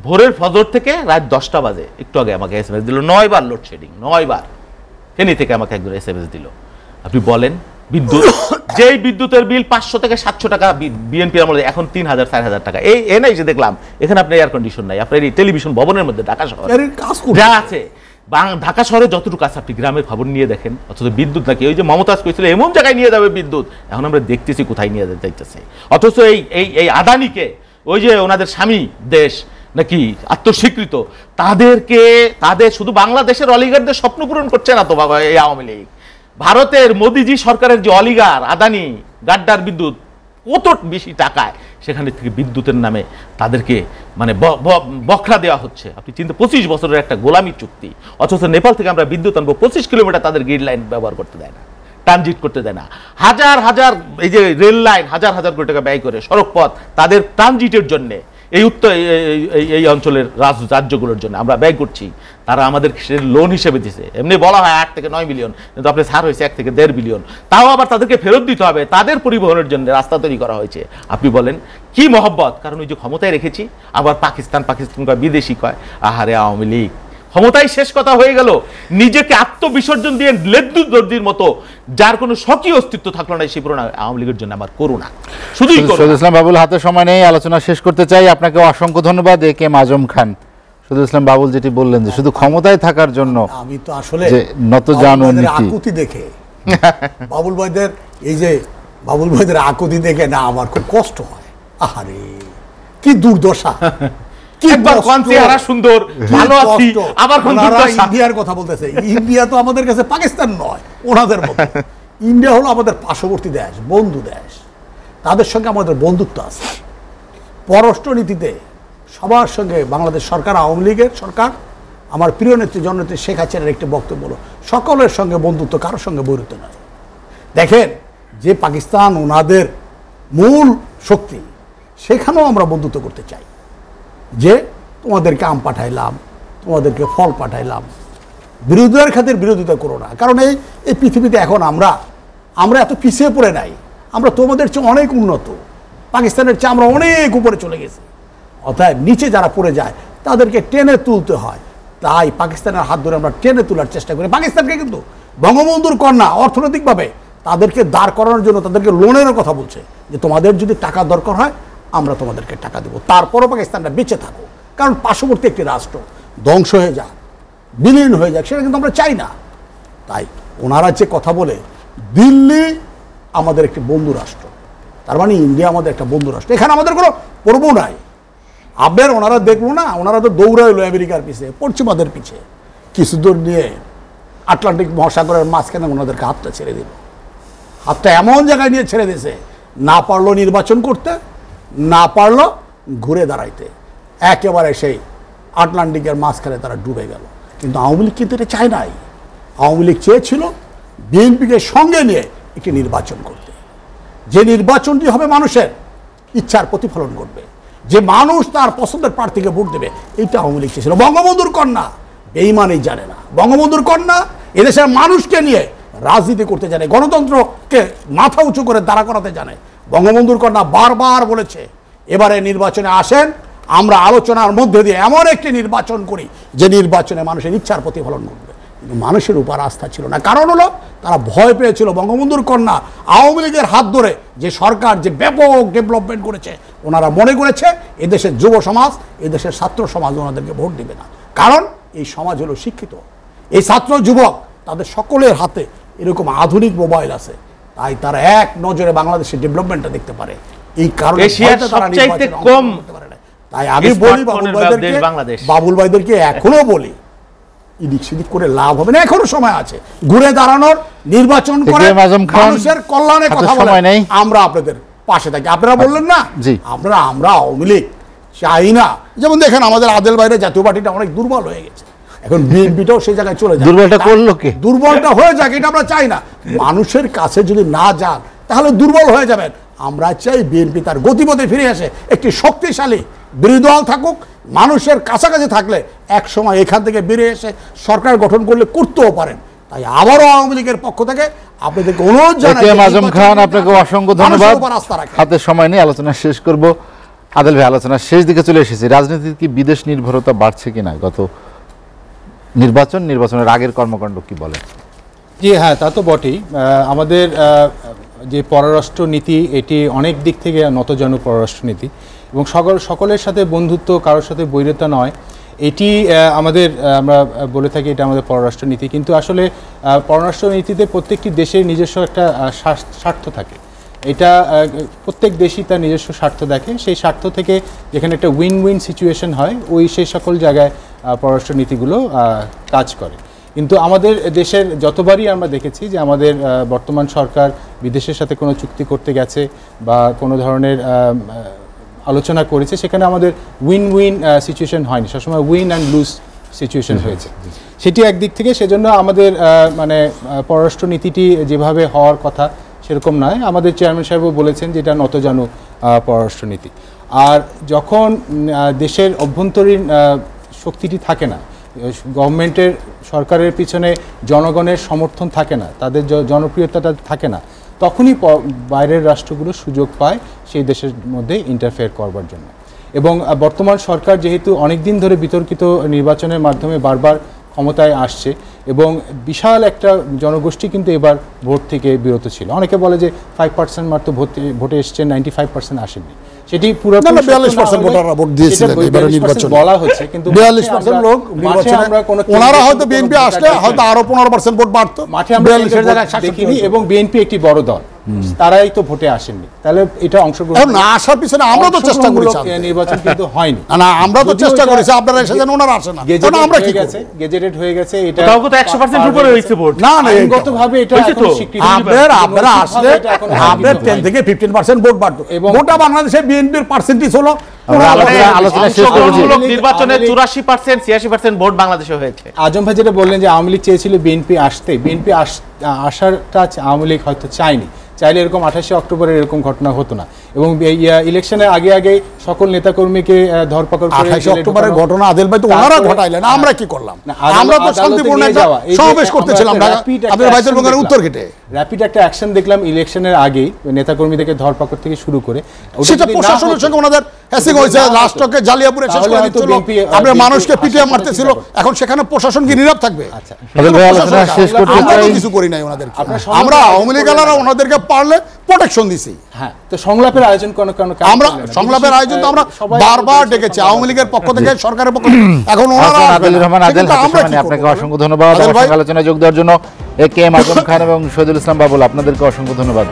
ভোরের ফজর থেকে রাত 10টা বাজে, একটু আগে আমাকে SMS দিল, 9 বার লোডশেডিং, 9 বার ফেনী থেকে আমাকে একজন SMS দিল। আপনি বলেন বিদ্যুৎ, যেই বিদ্যুতের বিল 500 থেকে 700 টাকা বিএনপির আমলে, এখন 3000-4000 টাকা। এই এনে এসে দেখলাম এখানে আপনার এয়ার কন্ডিশন নাই, আপনার এই টেলিভিশন ভবনের মধ্যে ঢাকা শহরে যা আছে, ঢাকা শহরে যতটুকু আছে আপনি গ্রামের খবর নিয়ে দেখেন, অথচ বিদ্যুৎ নাকি ওই যে মমতাজ কইছিল এমন জায়গায় নিয়ে যাবে বিদ্যুৎ, এখন আমরা দেখতেছি কোথায় নিয়ে যাইতেছে। অথচ এই আদানিকে ওই যে ওনাদের স্বামী দেশ নাকি আত্মস্বীকৃত, তাদের শুধু বাংলাদেশের অলিগারদের স্বপ্ন পূরণ করছে না তো বাবা এই আওয়ামী লীগ, ভারতের মোদিজি সরকারের যে অলিগার আদানি গাড্ডার বিদ্যুৎ কত বেশি টাকায় সেখানে থেকে বিদ্যুতের নামে তাদেরকে মানে বখরা দেওয়া হচ্ছে। আপনি চিন্তা 25 বছরের একটা গোলামি চুক্তি, অথচ নেপাল থেকে আমরা বিদ্যুৎ আনবো 25 কিলোমিটার তাদের গ্রিড লাইন ব্যবহার করতে দেয় না, ট্রানজিট করতে দেয় না। হাজার হাজার এই যে রেল লাইন হাজার হাজার কোটি টাকা ব্যয় করে সড়ক পথ তাদের ট্রানজিটের জন্যে এই অঞ্চলের রাজ্যগুলোর জন্য আমরা ব্যয় করছি, তারা আমাদের লোন হিসেবে দিছে। এমনি বলা হয় 8 থেকে 9 বিলিয়ন, কিন্তু আপনি ছাড় হয়েছে 1 থেকে 1.5 বিলিয়ন, তাও আবার তাদেরকে ফেরত দিতে হবে, তাদের পরিবহনের জন্য রাস্তা তৈরি করা হয়েছে। আপনি বলেন কি মহব্বত, কারণ ওই যে ক্ষমতায় রেখেছি, আবার পাকিস্তান কয় বিদেশি কয়, আহারে আওয়ামী লীগ ক্ষমতায় শেষ কথা হয়ে গেল, নিজেকে আত্মবিসর্জন দিয়ে লেদ্দু দর্জির মতো যার কোনো স্বকীয় অস্তিত্ব থাকলো না, সেই পুরোনো আওয়ামী লীগের জন্য আমার করুণা, শুধুই শহীদুল ইসলাম বাবুল, হাতে সময় নেই, আলোচনা শেষ করতে চাই। আপনাকে অসংখ্য ধন্যবাদ। এ কে এম আজম খান। শহীদুল ইসলাম বাবুল যেটি বললেন যে শুধু ক্ষমতায় থাকার জন্য আমি তো আসলে যে নতজানু নীতি, আকুতি দেখে বাবুল ভাইদের আকুতি দেখে না আমার খুব কষ্ট হয়। আহারে কি দুর্দশা, একবার কোন চেহারা সুন্দর ভালো আছি, আবার কোন দুর্দশা। ইন্ডিয়ার কথা বলতেছে, ইন্ডিয়া তো আমাদের কাছে পাকিস্তান নয়, ওনাদের মতো। ইন্ডিয়া হলো আমাদের পার্শ্ববর্তী দেশ, বন্ধু দেশ, তাদের সঙ্গে আমাদের বন্ধুত্ব আছে। পররাষ্ট্র নীতিতে সবার সঙ্গে বাংলাদেশ সরকার, আওয়ামী লীগের সরকার, আমার প্রিয় নেত্রী জননেত্রী শেখ হাসিনার একটি বক্তব্য হলো সকলের সঙ্গে বন্ধুত্ব, কারোর সঙ্গে বৈরিত্ব নয়। দেখেন যে পাকিস্তান ওনাদের মূল শক্তি, সেখানেও আমরা বন্ধুত্ব করতে চাই, যে তোমাদেরকে আম পাঠাইলাম, তোমাদেরকে ফল পাঠাইলাম, বিরোধীদের খাতির বিরোধিতা করো না। কারণ এই পৃথিবীতে এখন আমরা এত পিছিয়ে পড়ে নাই, আমরা তোমাদের চেয়ে অনেক উন্নত, পাকিস্তানের চেয়ে আমরা অনেক উপরে চলে গেছি। অতএব নিচে যারা পড়ে যায় তাদেরকে টেনে তুলতে হয়, তাই পাকিস্তানের হাত ধরে আমরা টেনে তোলার চেষ্টা করি। পাকিস্তানকে কিন্তু বঙ্গবন্ধুর কন্যা অর্থনৈতিকভাবে তাদেরকে দাঁড় করানোর জন্য তাদেরকে লোনেরও কথা বলছে, যে তোমাদের যদি টাকা দরকার হয় আমরা তোমাদেরকে টাকা দেবো, তারপরও পাকিস্তানটা বেঁচে থাকো। কারণ পার্শ্ববর্তী একটি রাষ্ট্র ধ্বংস হয়ে যাক, বিলীন হয়ে যাক, সেটা কিন্তু আমরা চাই না। তাই ওনারা যে কথা বলে, দিল্লি আমাদের একটি বন্ধু রাষ্ট্র, তার মানে ইন্ডিয়া আমাদের একটা বন্ধু রাষ্ট্র, এখানে আমাদের কোনো প্রভু নাই। আবার ওনারা দেখলো না, ওনারা তো দৌড়াইলো আমেরিকার পিছে, পশ্চিমাদের পিছে, কিছু দূর নিয়ে আটলান্টিক মহাসাগরের মাঝখানে ওনাদেরকে হাতটা ছেড়ে দিল। হাতটা এমন জায়গায় নিয়ে ছেড়ে দিয়েছে, না পারলো নির্বাচন করতে, না পারলো ঘুরে দাঁড়াইতে, একেবারে সেই আটলান্টিকের মাঝখানে তারা ডুবে গেল। কিন্তু আওয়ামী লীগ কিন্তু এটা চায় নাই। আওয়ামী লীগ চেয়েছিল বিএনপিকে সঙ্গে নিয়ে একটি নির্বাচন করতে, যে নির্বাচনটি হবে মানুষের ইচ্ছার প্রতিফলন করবে, যে মানুষ তার পছন্দের প্রার্থীকে ভোট দেবে, এইটা আওয়ামী লীগ চেয়েছিল। বঙ্গবন্ধুর কন্যা বেঈমানই জানে না, বঙ্গবন্ধুর কন্যা এদেশের মানুষকে নিয়ে রাজনীতি করতে জানে, গণতন্ত্রকে মাথা উঁচু করে দাঁড়া করাতে জানে। বঙ্গবন্ধুর কন্যা বারবার বলেছে, এবারে নির্বাচনে আসেন, আমরা আলোচনার মধ্যে দিয়ে এমন একটি নির্বাচন করি যে নির্বাচনে মানুষের ইচ্ছার প্রতিফলন করবে। কিন্তু মানুষের উপর আস্থা ছিল না, কারণ হলো তারা ভয় পেয়েছিল বঙ্গবন্ধুর কন্যা আওয়ামী লীগের হাত ধরে যে সরকার যে ব্যাপক ডেভেলপমেন্ট করেছে, ওনারা মনে করেছে এদেশের যুব সমাজ, এদেশের ছাত্র সমাজ ওনাদেরকে ভোট দিবে না। কারণ এই সমাজ হলো শিক্ষিত, এই ছাত্র যুবক তাদের সকলের হাতে এরকম আধুনিক মোবাইল আছে, তাই তারা এক নজরে বাংলাদেশের ডেভেলপমেন্টটা দেখতে পারে। এই কারণে তাই আমি বলি বাবুল ভাইদেরকে এখনো বলি, ইদিক সিদিক করে লাভ হবে না, এখনো সময় আছে, ঘুরে দাঁড়ানোর, নির্বাচন করে মানুষের কল্যাণে কথা বলে আমরা আপনাদের পাশে থাকি। আপনারা বললেন না, আমরা আওয়ামী লীগ চাই না। যেমন দেখেন আমাদের আদেল বাইরে জাতীয় পার্টিটা অনেক দুর্বল হয়ে গেছে, এখন বিএনপিটাও সেই জায়গায় চলে যায়। দুর্বলটা করলো কে? দুর্বলটা হয়ে যাক, এটা আমরা চাই না। মানুষের কাছে যদি না যান তাহলে দুর্বল হয়ে যাবেন। আমরা চাই বিএনপি তার গতিপথে ফিরে আসে, একটি শক্তিশালী বিরোধী দল থাকুক, মানুষের কাছাকাছি থাকলে এক সময় এখান থেকে বেরিয়ে এসে সরকার গঠন করলে করতেও পারেন। তাই আবারও আওয়ামী লীগের পক্ষ থেকে আপনাদেরকে অনুরোধ জানাই, আজম খান আপনাকে অসংখ্য ধন্যবাদ। হাতে সময় নেই, আলোচনা শেষ করব। আদেল ভাই, আলোচনা শেষ দিকে চলে এসেছি। রাজনীতির কি বিদেশ নির্ভরতা বাড়ছে কিনা? গত নির্বাচনের আগের কর্মকাণ্ড কি বলেন? জি হ্যাঁ, তা তো বটেই। আমাদের যে পররাষ্ট্র নীতি, এটি অনেক দিক থেকে নতজানু পররাষ্ট্রনীতি, এবং সকলের সাথে বন্ধুত্ব, কারোর সাথে বৈরিতা নয়, এটি আমাদের আমরা বলে থাকি এটা আমাদের পররাষ্ট্রনীতি, কিন্তু আসলে পররাষ্ট্রনীতিতে প্রত্যেকটি দেশের নিজস্ব একটা স্বার্থ থাকে। এটা প্রত্যেক দেশই তার নিজস্ব স্বার্থ দেখে, সেই স্বার্থ থেকে যেখানে একটা উইন উইন সিচুয়েশন হয় সেই সকল জায়গায় পররাষ্ট্রনীতিগুলো কাজ করে। কিন্তু আমাদের দেশের যতবারই আমরা দেখেছি যে আমাদের বর্তমান সরকার বিদেশের সাথে কোনো চুক্তি করতে গেছে বা কোনো ধরনের আলোচনা করেছে, সেখানে আমাদের উইন উইন সিচুয়েশন হয়নি, সবসময় উইন অ্যান্ড লুজ সিচুয়েশন হয়েছে। সেটি একদিক থেকে, সেজন্য আমাদের মানে পররাষ্ট্রনীতিটি যেভাবে হওয়ার কথা সেরকম নয়। আমাদের চেয়ারম্যান সাহেবও বলেছেন যে এটা নতজানু পররাষ্ট্রনীতি। আর যখন দেশের অভ্যন্তরীণ শক্তিটি থাকে না, গভর্নমেন্টের সরকারের পিছনে জনগণের সমর্থন থাকে না, তাদের জনপ্রিয়তাটা থাকে না, তখনই বাইরের রাষ্ট্রগুলো সুযোগ পায় সেই দেশের মধ্যে ইন্টারফেয়ার করবার জন্য। এবং বর্তমান সরকার যেহেতু অনেক দিন ধরে বিতর্কিত নির্বাচনের মাধ্যমে বারবার ক্ষমতায় আসছে এবং বিশাল একটা জনগোষ্ঠী কিন্তু এবার ভোট থেকে বিরত ছিল। অনেকে বলে যে 5% মাত্র ভোটে এসছে, 95% আসেনি। সেটি পুরো 42% ভোটাররা ভোট দিয়েছিলেন এবারে নির্বাচনে, বলা হচ্ছে, কিন্তু 42% লোক নির্বাচনে, ওনারা হয়তো বিএনপি আসলে হয়তো আরো 15% ভোট বাড়তো, মাঠে আমরা দেখিনি। এবং বিএনপি একটি বড় দল, তারাই তো ভোটে আসেননি, তাহলে এটা অংশগ্রহণ না আসার পিছনে আমরা তো চেষ্টা করেছি, নির্বাচন কিন্তু হয়নি। না আমরা তো চেষ্টা করেছি, আপনারা এসেছেন, ওনারা আসে না, কারণ আমরা কি গেছে গেজেটেড হয়ে গেছে, এটা তাও তো 100% উপরে হয়েছে ভোট। না না আইনগতভাবে এটা এখনো স্বীকৃতি আপনারা আসলে আপনাদের 10 থেকে 15% ভোট বাড়তো, এবং গোটা বাংলাদেশে বিএনপির পার্সেন্টেজ হলো আলোচনা শেষ করেছি। নির্বাচনে 84% 86% ভোট বাংলাদেশে হয়েছে। আজম ভাই যেটা বললেন যে আওয়ামী লীগ চেয়েছিল বিএনপি আসতে, বিএনপি আসারটা আওয়ামী লীগ হয়তো চায়নি, চাইলে এরকম 28 অক্টোবরে এরকম ঘটনা হতো না। এবং ইলেকশনের আগে আগে সকল নেতাকর্মীকে ধরপাকড় করে 28 অক্টোবরের ঘটনা আদিল ভাই তো ওনারা ঘটাইলেন, আমরা কি করলাম? আমরা তো শান্তিপূর্ণ একটা সমাবেশ করতেছিলাম আপনাদের বাইতুল মোকাররমের উত্তর গেটে। র‍্যাপিড একটা অ্যাকশন দেখলাম ইলেকশনের আগেই, নেতাকর্মীদেরকে ধরপাকড় থেকে শুরু করে। সেটা প্রশাসনের সঙ্গে ওনাদের হ্যাসিং হয়েছে, রাষ্ট্রকে জালিয়াপুরে শেষ করে দিচ্ছিল, আপনার মানুষকে পিটিয়ে মারতেছিল, এখন সেখানে প্রশাসন কি নীরব থাকবে? আচ্ছা, আলোচনা শেষ করতে আমরা চাই। কিছু করি নাই ওনাদের, আমরা আওয়ামী লীগেরা ওনাদেরকে পারলে প্রোটেকশন দিছি। হ্যাঁ, তো সংলাপের আয়োজন কোন আমরা সংলাপের আয়োজন তো আমরা বারবার ডেকেছি আওয়ামী লীগের পক্ষ থেকে, সরকারের পক্ষ থেকে, এখন ওনারা আদিলুর রহমান আদিল, আপনাকে অসংখ্য ধন্যবাদ আলোচনায় যোগ দেওয়ার জন্য। একেএম আজম খান এবং শহীদুল ইসলাম বাবুল, আপনাদেরকে অসংখ্য ধন্যবাদ।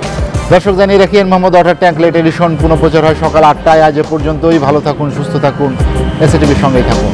দর্শক জানিয়ে রাখি, Mohammad water tank late edition পুনঃপ্রচার হয় সকাল 8টায়। আজ এ পর্যন্তই। ভালো থাকুন, সুস্থ থাকুন, এসএটিভির সঙ্গেই থাকুন।